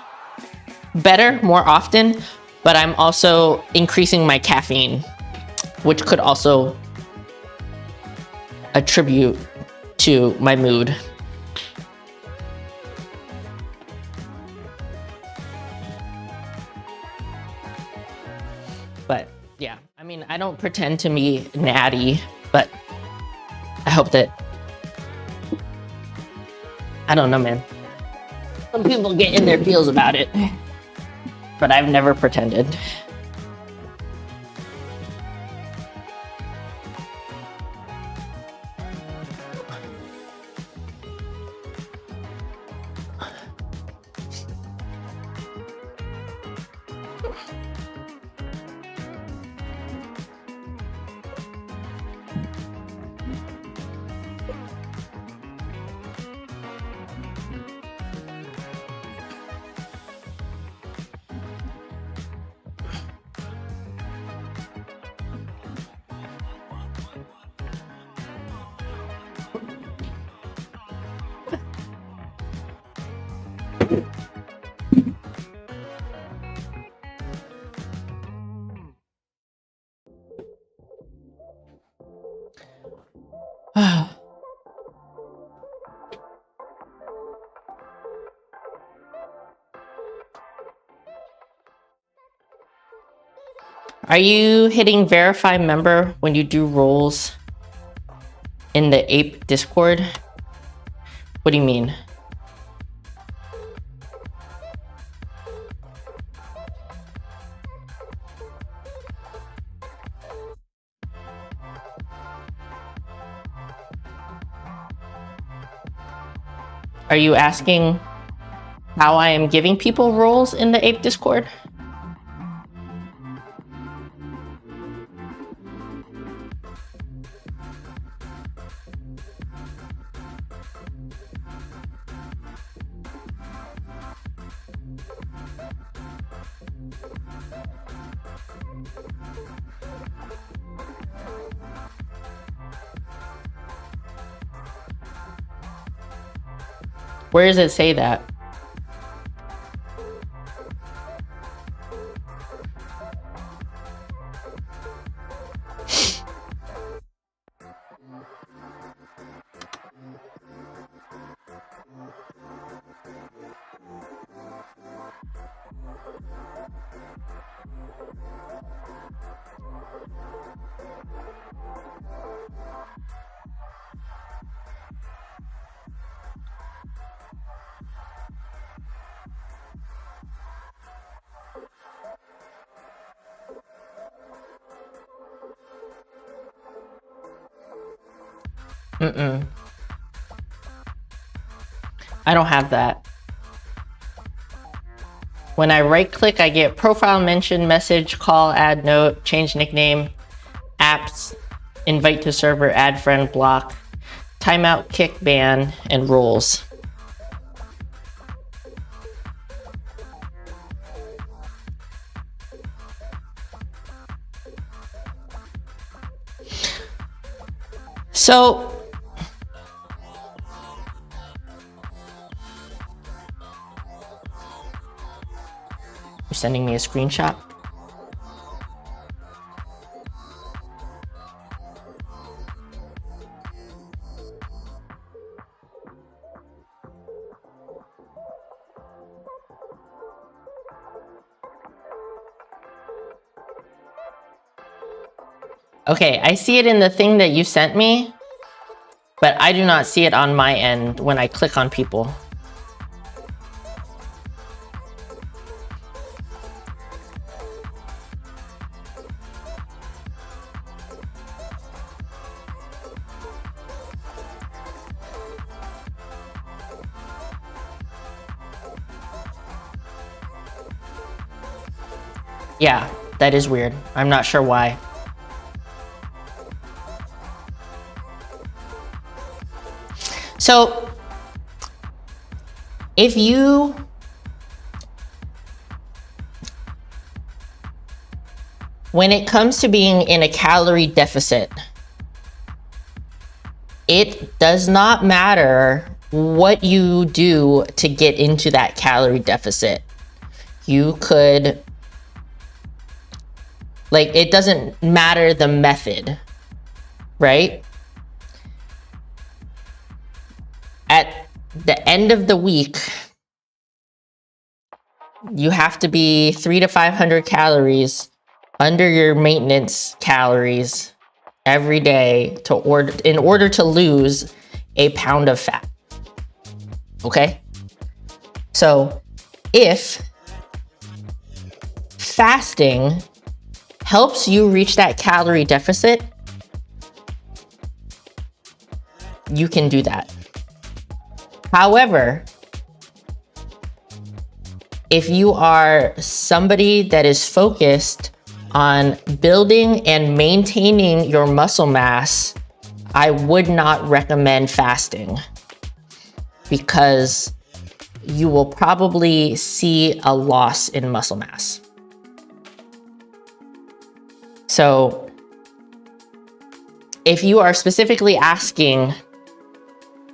better more often, but I'm also increasing my caffeine, which could also attribute to my mood. But yeah, I mean, I don't pretend to be natty, but I hope that, I don't know, man. Some people get in their feels about it, but I've never pretended. Are you hitting verify member when you do rolls in the Ape Discord? What do you mean? Are you asking how I am giving people roles in the Ape Discord. Where does it say that? I don't have that. When I right click, I get profile mention, message, call, add note, change nickname, apps, invite to server, add friend, block, timeout, kick, ban, and roles. So you're sending me a screenshot? Okay, I see it in the thing that you sent me, but I do not see it on my end when I click on people. Yeah, that is weird. I'm not sure why. So if you when it comes to being in a calorie deficit, it does not matter what you do to get into that calorie deficit. You could, like, it doesn't matter the method, right? At the end of the week, you have to be 300 to 500 calories under your maintenance calories every day in order to lose a pound of fat. Okay? So if fasting helps you reach that calorie deficit, you can do that. However, if you are somebody that is focused on building and maintaining your muscle mass, I would not recommend fasting because you will probably see a loss in muscle mass. So if you are specifically asking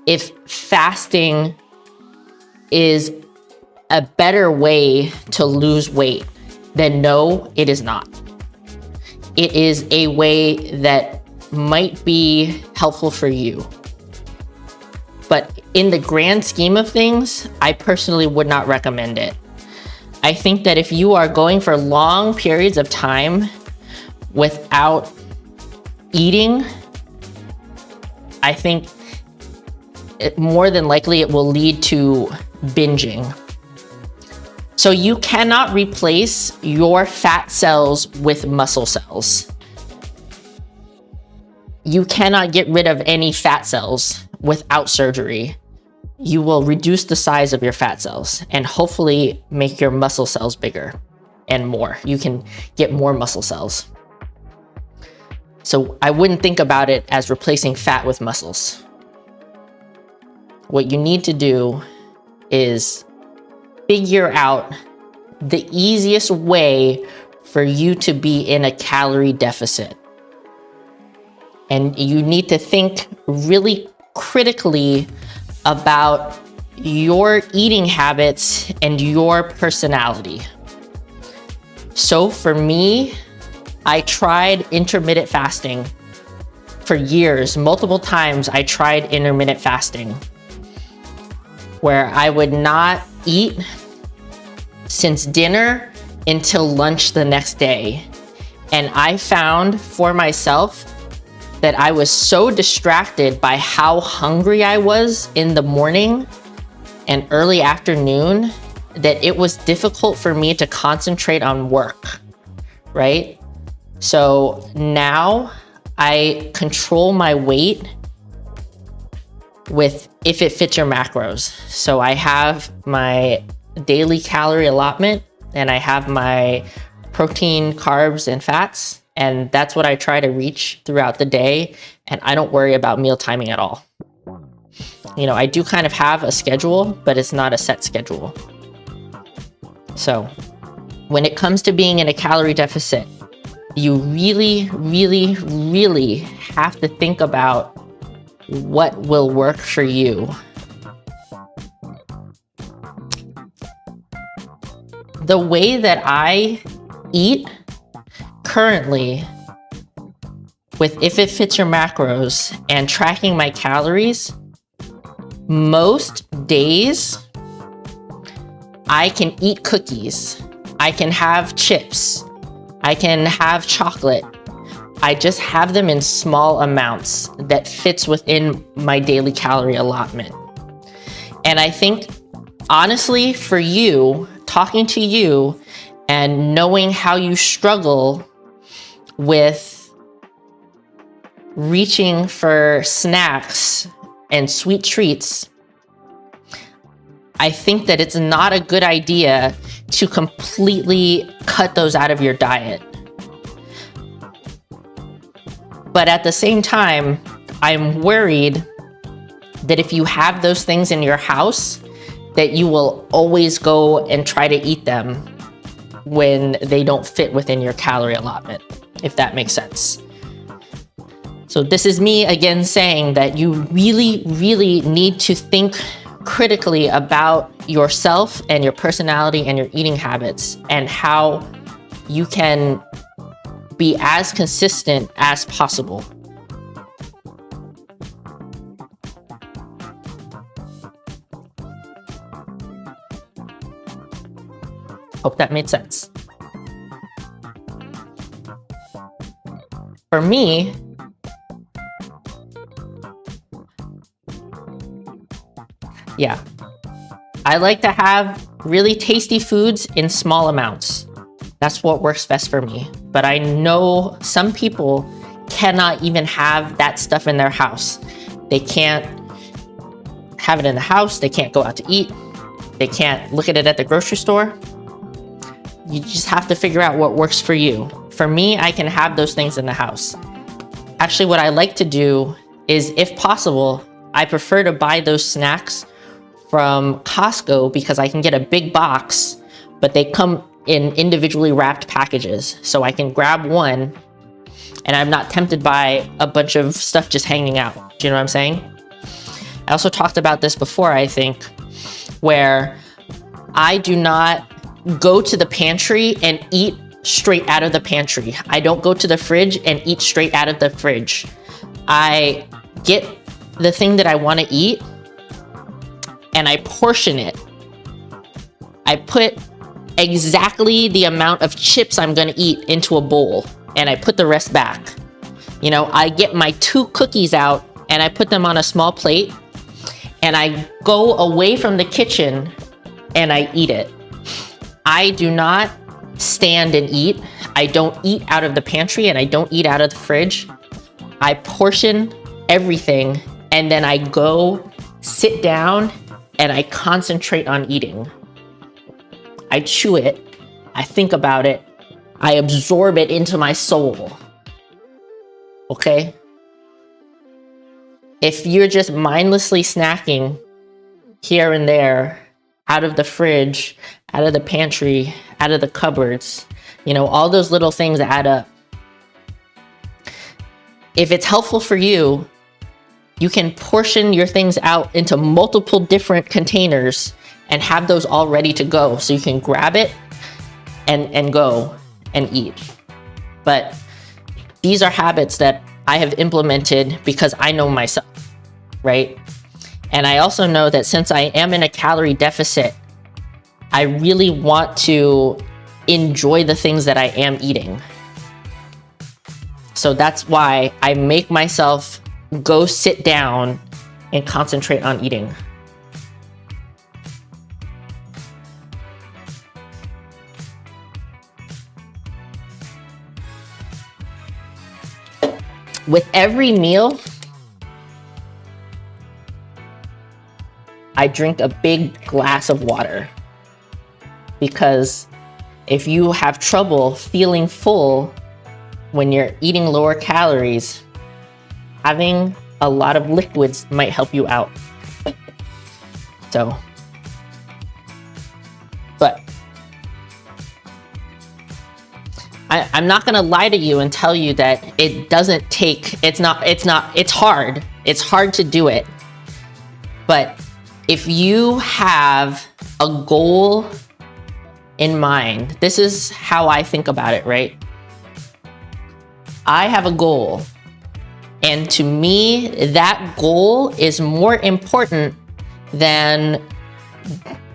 if fasting is a better way to lose weight, then no, it is not. It is a way that might be helpful for you. But in the grand scheme of things, I personally would not recommend it. I think that if you are going for long periods of time without eating, I think more than likely it will lead to binging. So you cannot replace your fat cells with muscle cells. You cannot get rid of any fat cells without surgery. you will reduce the size of your fat cells and hopefully make your muscle cells bigger and more. You can get more muscle cells. So I wouldn't think about it as replacing fat with muscles. What you need to do is figure out the easiest way for you to be in a calorie deficit. And you need to think really critically about your eating habits and your personality. So for me, I tried intermittent fasting for years. Multiple times I tried intermittent fasting, where I would not eat since dinner until lunch the next day. And I found for myself that I was so distracted by how hungry I was in the morning and early afternoon that it was difficult for me to concentrate on work, right? So now I control my weight with if it fits your macros. So I have my daily calorie allotment and I have my protein, carbs, and fats. And that's what I try to reach throughout the day. And I don't worry about meal timing at all. You know, I do kind of have a schedule, but it's not a set schedule. So when it comes to being in a calorie deficit, you really, really, really have to think about what will work for you. The way that I eat currently, with if it fits your macros and tracking my calories, most days I can eat cookies, I can have chips, I can have chocolate. I just have them in small amounts that fits within my daily calorie allotment. And I think, honestly, for you, talking to you and knowing how you struggle with reaching for snacks and sweet treats, I think that it's not a good idea to completely cut those out of your diet. But at the same time, I'm worried that if you have those things in your house, that you will always go and try to eat them when they don't fit within your calorie allotment, if that makes sense. So this is me again saying that you really, really need to think critically about yourself and your personality and your eating habits and how you can be as consistent as possible. Hope that made sense. For me, yeah, I like to have really tasty foods in small amounts. That's what works best for me. But I know some people cannot even have that stuff in their house. They can't have it in the house. They can't go out to eat. They can't look at it at the grocery store. You just have to figure out what works for you. For me, I can have those things in the house. Actually, what I like to do is, if possible, I prefer to buy those snacks from Costco because I can get a big box, but they come in individually wrapped packages. So I can grab one and I'm not tempted by a bunch of stuff just hanging out. Do you know what I'm saying? I also talked about this before, I think, where I do not go to the pantry and eat straight out of the pantry. I don't go to the fridge and eat straight out of the fridge. I get the thing that I want to eat and I portion it. I put exactly the amount of chips I'm going to eat into a bowl and I put the rest back. You know, I get my 2 cookies out and I put them on a small plate and I go away from the kitchen and I eat it. I do not stand and eat. I don't eat out of the pantry and I don't eat out of the fridge. I portion everything and then I go sit down and I concentrate on eating. I chew it, I think about it, I absorb it into my soul. Okay? If you're just mindlessly snacking here and there, out of the fridge, out of the pantry, out of the cupboards, you know, all those little things add up. If it's helpful for you, you can portion your things out into multiple different containers and have those all ready to go. So you can grab it and go and eat. But these are habits that I have implemented because I know myself, right? And I also know that since I am in a calorie deficit, I really want to enjoy the things that I am eating. So that's why I make myself go sit down and concentrate on eating. With every meal, I drink a big glass of water, because if you have trouble feeling full when you're eating lower calories, having a lot of liquids might help you out. So, but I'm not gonna lie to you and tell you that it doesn't take, it's hard. It's hard to do it. But if you have a goal in mind, this is how I think about it, right? I have a goal, and to me, that goal is more important than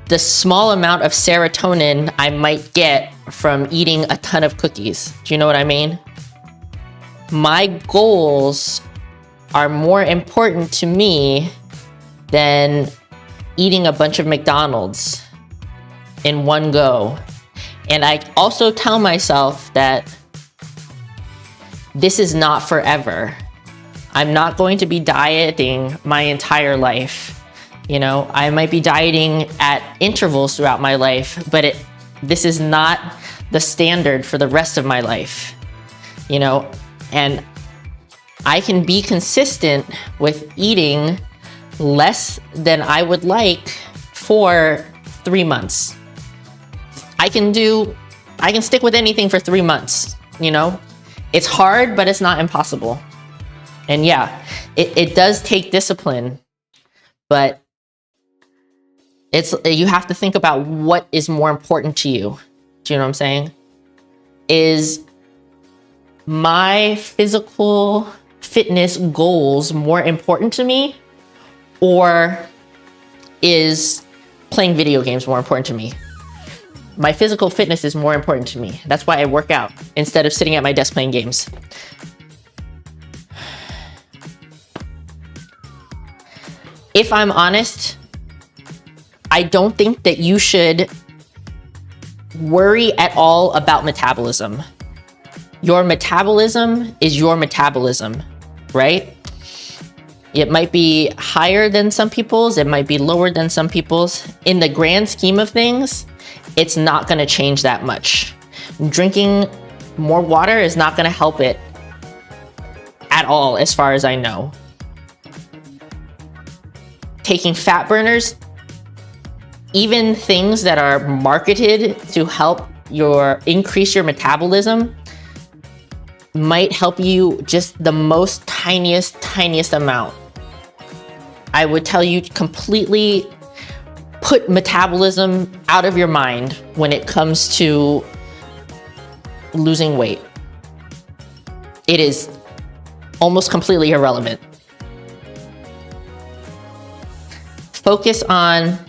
the small amount of serotonin I might get from eating a ton of cookies. Do you know what I mean? My goals are more important to me than eating a bunch of McDonald's in one go. And I also tell myself that this is not forever. I'm not going to be dieting my entire life. You know, I might be dieting at intervals throughout my life, but this is not the standard for the rest of my life. You know, and I can be consistent with eating less than I would like for 3 months. I can stick with anything for 3 months, you know? It's hard, but it's not impossible. And yeah, it does take discipline, but you have to think about what is more important to you. Do you know what I'm saying? Is my physical fitness goals more important to me, or is playing video games more important to me? My physical fitness is more important to me. That's why I work out instead of sitting at my desk playing games. If I'm honest, I don't think that you should worry at all about metabolism. Your metabolism is your metabolism, right? It might be higher than some people's, it might be lower than some people's. In the grand scheme of things, it's not gonna change that much. Drinking more water is not gonna help it at all, as far as I know. Taking fat burners, even things that are marketed to help increase your metabolism, might help you just the most tiniest amount. I would tell you completely put metabolism out of your mind when it comes to losing weight. It is almost completely irrelevant. Focus on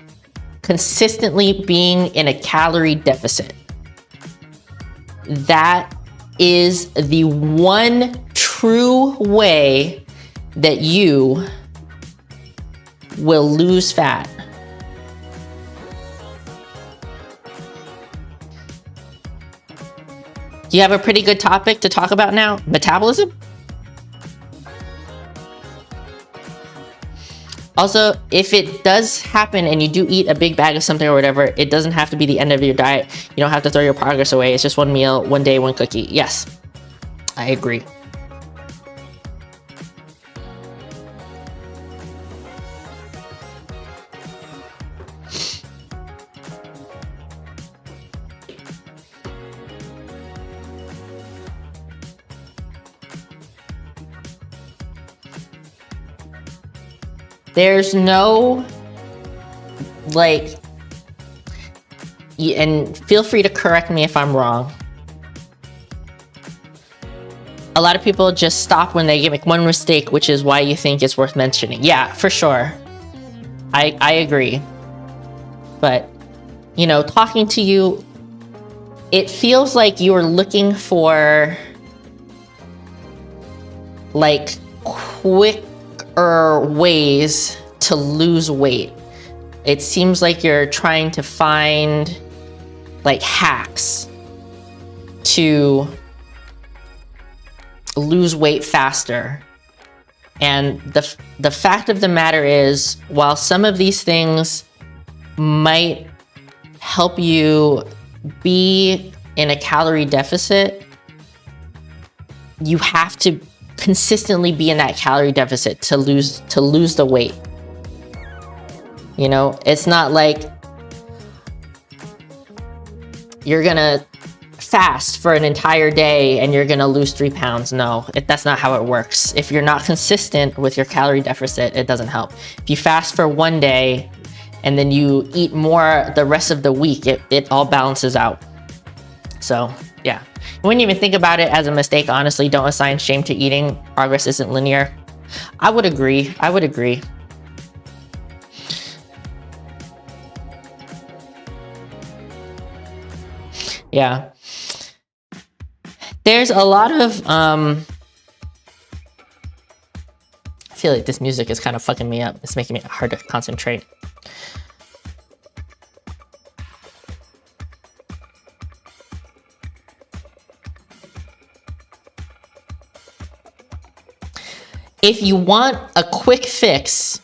consistently being in a calorie deficit. That is the one true way that you will lose fat. Do you have a pretty good topic to talk about now? Metabolism? Also, if it does happen and you do eat a big bag of something or whatever, it doesn't have to be the end of your diet. You don't have to throw your progress away. It's just one meal, one day, one cookie. Yes, I agree. There's no, like, and feel free to correct me if I'm wrong. A lot of people just stop when they make one mistake, which is why you think it's worth mentioning. Yeah, for sure. I agree. But, you know, talking to you, it feels like you're looking for, like, quicker ways to lose weight. It seems like you're trying to find, like, hacks to lose weight faster. And the fact of the matter is, while some of these things might help you be in a calorie deficit, you have to consistently be in that calorie deficit to lose the weight. You know, it's not like you're gonna fast for an entire day and you're gonna lose 3 pounds. No, that's not how it works. If you're not consistent with your calorie deficit, it doesn't help. If you fast for one day and then you eat more the rest of the week, it all balances out. So yeah, you wouldn't even think about it as a mistake. Honestly, don't assign shame to eating. Progress isn't linear. I would agree. Yeah. There's a lot of, I feel like this music is kind of fucking me up. It's making it hard to concentrate. If you want a quick fix,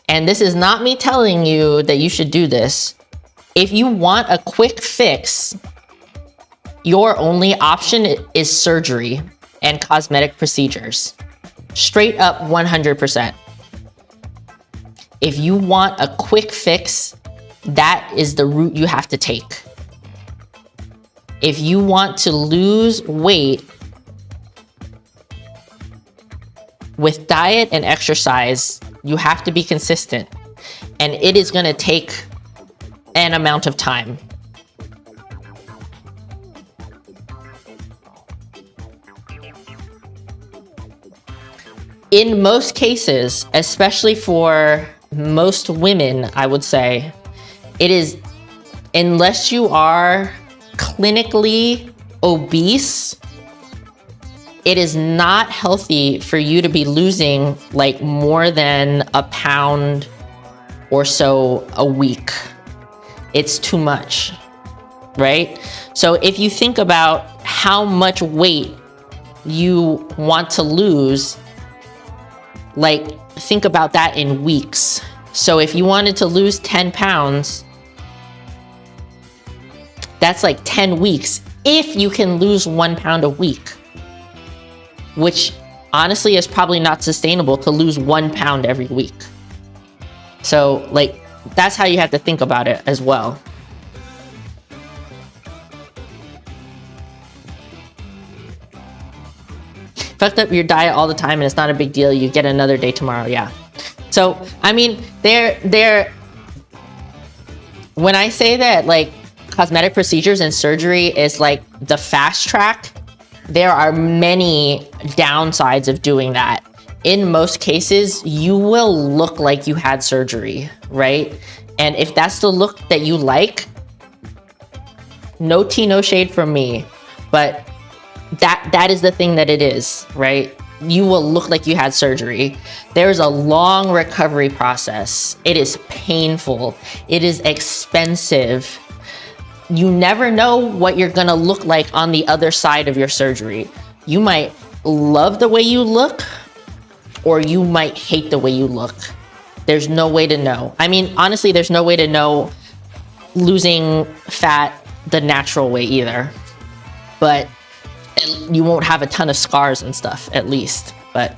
and this is not me telling you that you should do this, if you want a quick fix, your only option is surgery and cosmetic procedures. Straight up 100%. If you want a quick fix, that is the route you have to take. If you want to lose weight with diet and exercise, you have to be consistent, and it is going to take an amount of time. In most cases, especially for most women, I would say, it is, unless you are clinically obese, it is not healthy for you to be losing like more than a pound or so a week. It's too much, right? So if you think about how much weight you want to lose, like, think about that in weeks. So if you wanted to lose 10 pounds, that's like 10 weeks if you can lose 1 pound a week, which honestly is probably not sustainable to lose 1 pound every week. So like, that's how you have to think about it as well. Fucked up your diet all the time and it's not a big deal. You get another day tomorrow. Yeah. So, I mean, when I say that like cosmetic procedures and surgery is like the fast track, there are many downsides of doing that. In most cases, you will look like you had surgery, right? And if that's the look that you like, no tea, no shade from me, but that is the thing that it is, right? You will look like you had surgery. There's a long recovery process. It is painful. It is expensive. You never know what you're gonna look like on the other side of your surgery. You might love the way you look, or you might hate the way you look. There's no way to know. I mean, honestly, there's no way to know losing fat the natural way either. But you won't have a ton of scars and stuff, at least. But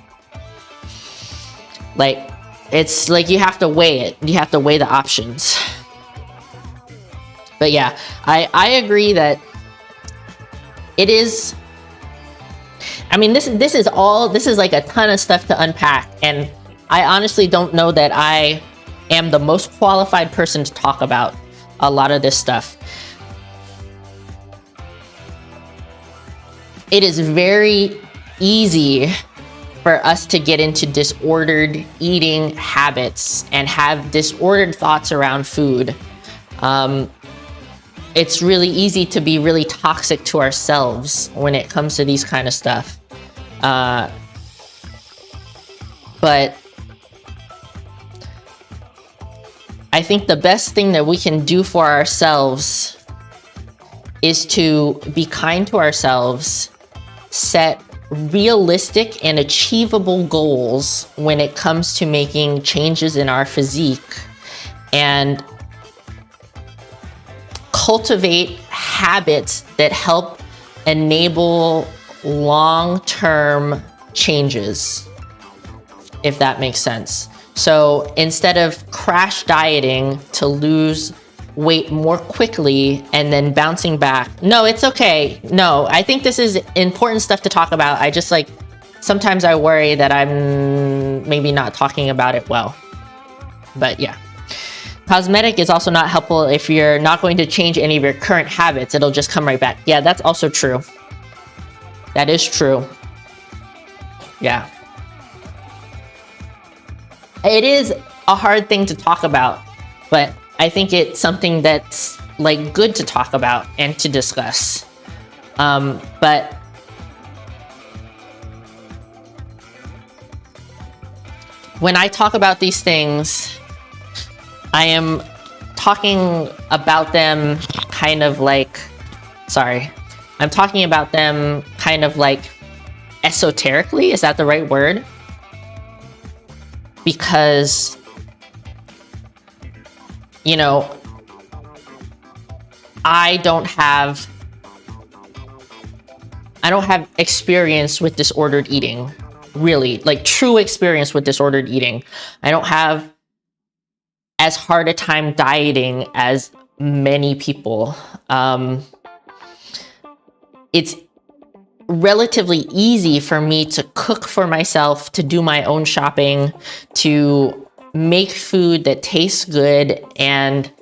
like, it's like you have to weigh it. You have to weigh the options. But yeah, I agree that it is. I mean, this is like a ton of stuff to unpack, and I honestly don't know that I am the most qualified person to talk about a lot of this stuff. It is very easy for us to get into disordered eating habits and have disordered thoughts around food. It's really easy to be really toxic to ourselves when it comes to these kind of stuff. But I think the best thing that we can do for ourselves is to be kind to ourselves, set realistic and achievable goals when it comes to making changes in our physique, and cultivate habits that help enable long-term changes, if that makes sense. So instead of crash dieting to lose weight more quickly and then bouncing back, no, it's okay. No, I think this is important stuff to talk about. I just like, sometimes I worry that I'm maybe not talking about it well. But yeah. Cosmetic is also not helpful if you're not going to change any of your current habits. It'll just come right back. Yeah, that's also true. That is true. Yeah. It is a hard thing to talk about, but I think it's something that's like good to talk about and to discuss. But when I talk about these things, I am talking about them kind of like, I'm talking about them kind of like esoterically. Is that the right word? Because, you know, I don't have experience with disordered eating, really, like true experience with disordered eating. I don't have as hard a time dieting as many people. It's relatively easy for me to cook for myself, to do my own shopping, to make food that tastes good and,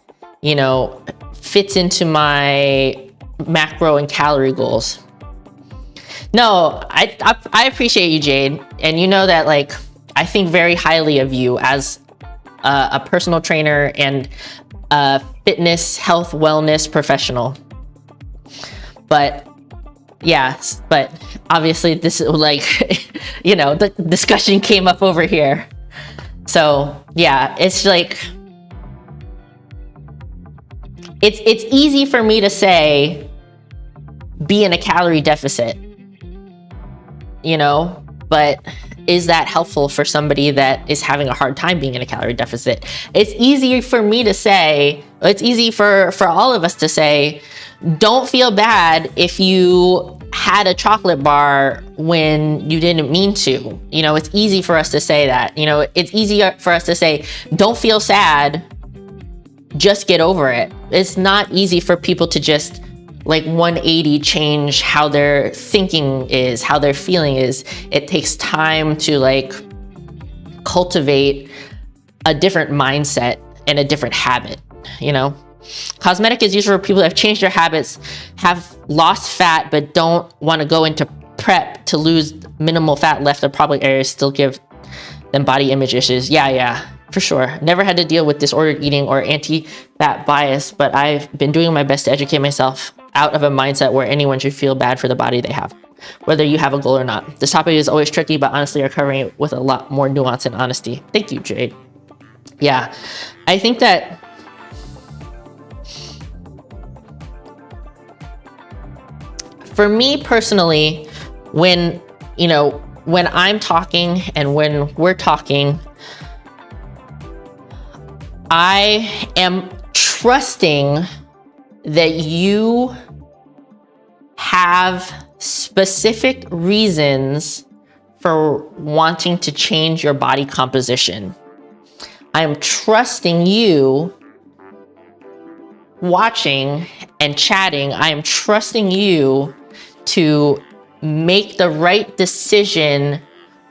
you know, fits into my macro and calorie goals. No, I appreciate you, Jade. And you know that, like, I think very highly of you as a personal trainer and a fitness, health, wellness professional. But yeah, but obviously this is like, you know, the discussion came up over here. So yeah, it's like, it's easy for me to say, be in a calorie deficit, you know, but is that helpful for somebody that is having a hard time being in a calorie deficit? It's easy for me to say, it's easy for all of us to say, don't feel bad if you had a chocolate bar when you didn't mean to. You know, it's easy for us to say that. You know, it's easier for us to say, don't feel sad, just get over it. It's not easy for people to just like 180 change how their thinking is, how their feeling is. It takes time to like cultivate a different mindset and a different habit, you know? Cosmetic is usually for people that have changed their habits, have lost fat, but don't want to go into prep to lose minimal fat left in problem areas, still give them body image issues. Yeah, for sure. Never had to deal with disordered eating or anti-fat bias, but I've been doing my best to educate myself out of a mindset where anyone should feel bad for the body they have, whether you have a goal or not. This topic is always tricky, but honestly, you're covering it with a lot more nuance and honesty. Thank you, Jade. Yeah, I think that for me personally, when I'm talking and when we're talking, I am trusting that you have specific reasons for wanting to change your body composition. I am trusting you watching and chatting. I am trusting you to make the right decision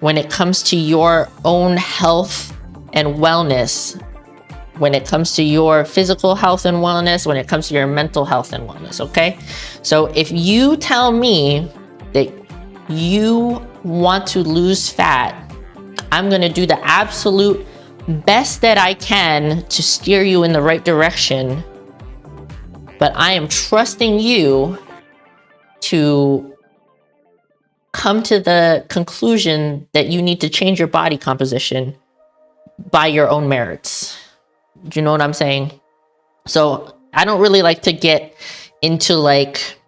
when it comes to your own health and wellness, when it comes to your physical health and wellness, when it comes to your mental health and wellness, okay? So if you tell me that you want to lose fat, I'm gonna do the absolute best that I can to steer you in the right direction. But I am trusting you to come to the conclusion that you need to change your body composition by your own merits. Do you know what I'm saying? So I don't really like to get into like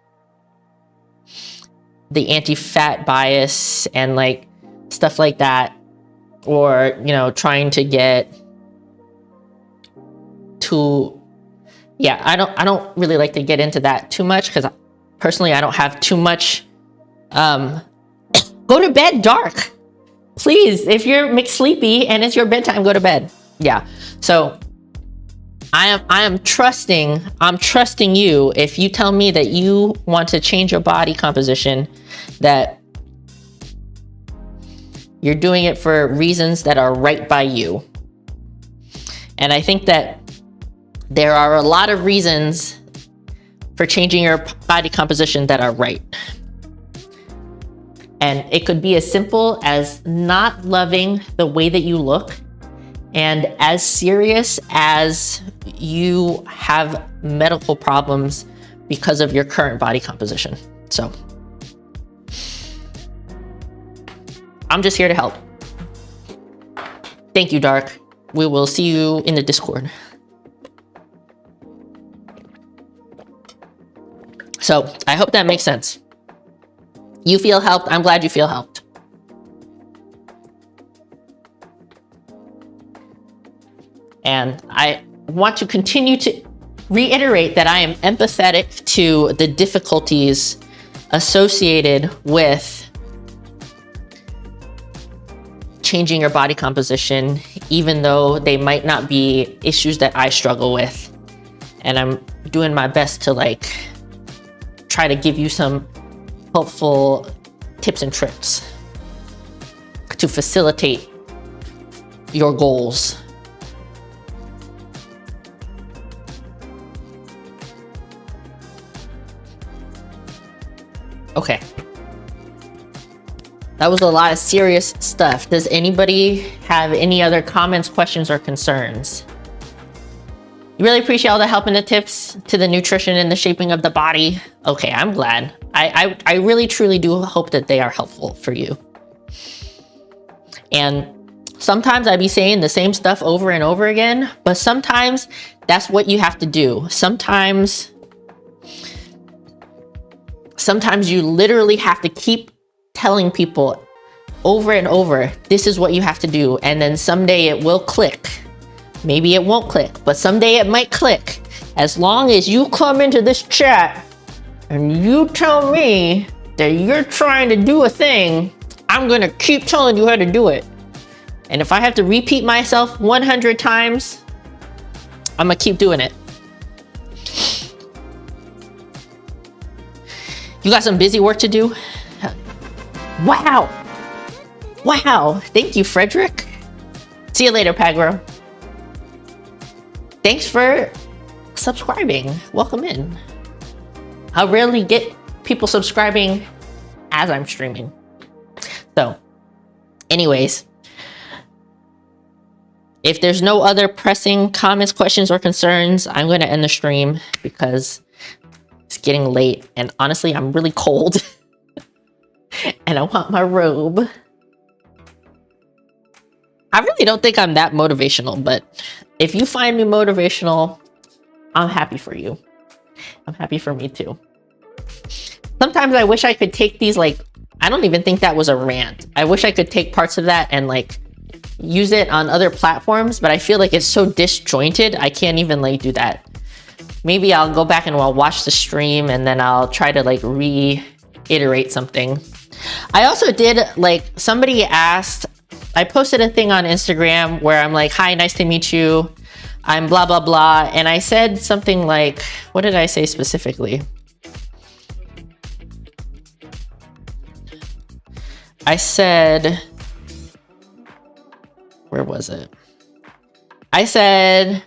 the anti-fat bias and like stuff like that, or, you know, trying to get to, yeah, I don't really like to get into that too much, because personally I don't have too much. Go to bed dark, please. If you're McSleepy and it's your bedtime, go to bed. Yeah. So I'm trusting you. If you tell me that you want to change your body composition, that you're doing it for reasons that are right by you. And I think that there are a lot of reasons for changing your body composition that are right. And it could be as simple as not loving the way that you look, and as serious as you have medical problems because of your current body composition. So I'm just here to help. Thank you, Dark. We will see you in the Discord. So I hope that makes sense. You feel helped. I'm glad you feel helped. And I want to continue to reiterate that I am empathetic to the difficulties associated with changing your body composition, even though they might not be issues that I struggle with. And I'm doing my best to like try to give you some helpful tips and tricks to facilitate your goals. Okay. That was a lot of serious stuff. Does anybody have any other comments, questions, or concerns? You really appreciate all the help and the tips to the nutrition and the shaping of the body. Okay, I'm glad. I really truly do hope that they are helpful for you. And sometimes I be saying the same stuff over and over again, but sometimes that's what you have to do. Sometimes you literally have to keep telling people over and over, this is what you have to do. And then someday it will click. Maybe it won't click, but someday it might click. As long as you come into this chat and you tell me that you're trying to do a thing, I'm gonna keep telling you how to do it. And if I have to repeat myself 100 times, I'm gonna keep doing it. You got some busy work to do? Wow. Wow. Thank you, Frederick. See you later, Pagro. Thanks for subscribing. Welcome in. I rarely get people subscribing as I'm streaming. So, anyways, if there's no other pressing comments, questions, or concerns, I'm going to end the stream because it's getting late. And honestly, I'm really cold. And I want my robe. I really don't think I'm that motivational, but if you find me motivational, I'm happy for you. I'm happy for me too. Sometimes I wish I could take these, like, I don't even think that was a rant. I wish I could take parts of that and like use it on other platforms, but I feel like it's so disjointed, I can't even like do that. Maybe I'll go back and I'll watch the stream and then I'll try to like reiterate something. I also did, like, somebody asked, I posted a thing on Instagram where I'm like, hi, nice to meet you. I'm blah, blah, blah. And I said something like, what did I say specifically? I said, where was it? I said,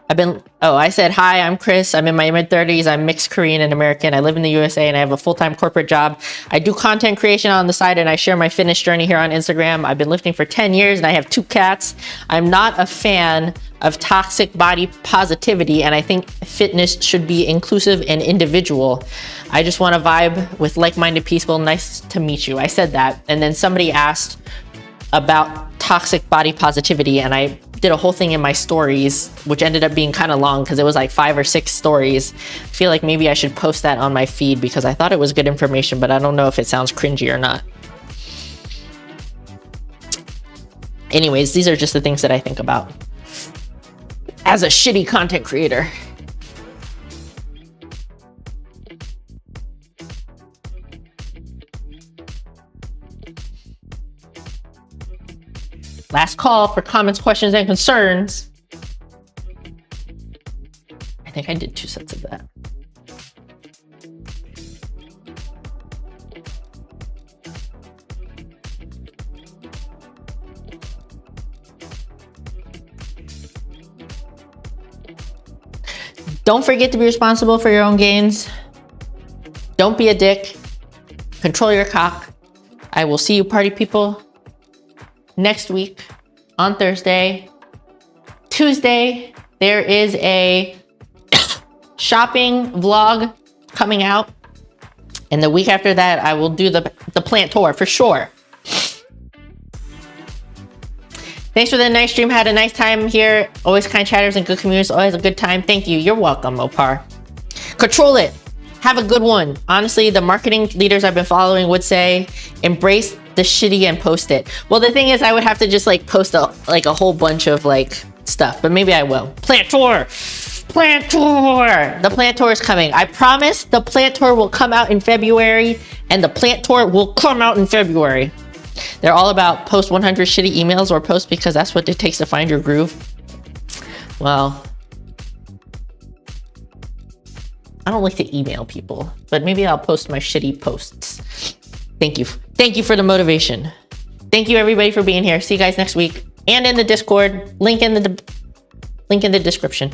I said, hi, I'm Chris. I'm in my mid-30s. I'm mixed Korean and American. I live in the USA and I have a full-time corporate job. I do content creation on the side and I share my fitness journey here on Instagram. I've been lifting for 10 years and I have 2 cats. I'm not a fan of toxic body positivity and I think fitness should be inclusive and individual. I just want to vibe with like-minded people. Nice to meet you. I said that. And then somebody asked about toxic body positivity and I did a whole thing in my stories, which ended up being kind of long because it was like 5 or 6 stories. I feel like maybe I should post that on my feed because I thought it was good information, but I don't know if it sounds cringy or not. Anyways, these are just the things that I think about as a shitty content creator. Last call for comments, questions, and concerns. I think I did 2 sets of that. Don't forget to be responsible for your own gains. Don't be a dick. Control your cock. I will see you party people next week on Thursday. Tuesday, there is a shopping vlog coming out. And the week after that, I will do the plant tour for sure. Thanks for the nice stream. Had a nice time here. Always kind chatters and good communities. Always a good time. Thank you. You're welcome, Mopar. Control it. Have a good one. Honestly, the marketing leaders I've been following would say, embrace the shitty and post it. Well, the thing is, I would have to just like post a whole bunch of like stuff, but maybe I will. Plant tour. Plant tour. The plant tour is coming. I promise the plant tour will come out in February and the plant tour will come out in February. They're all about post 100 shitty emails or post because that's what it takes to find your groove. Well, I don't like to email people, but maybe I'll post my shitty posts. Thank you. Thank you for the motivation. Thank you everybody for being here. See you guys next week and in the Discord. Link in the description.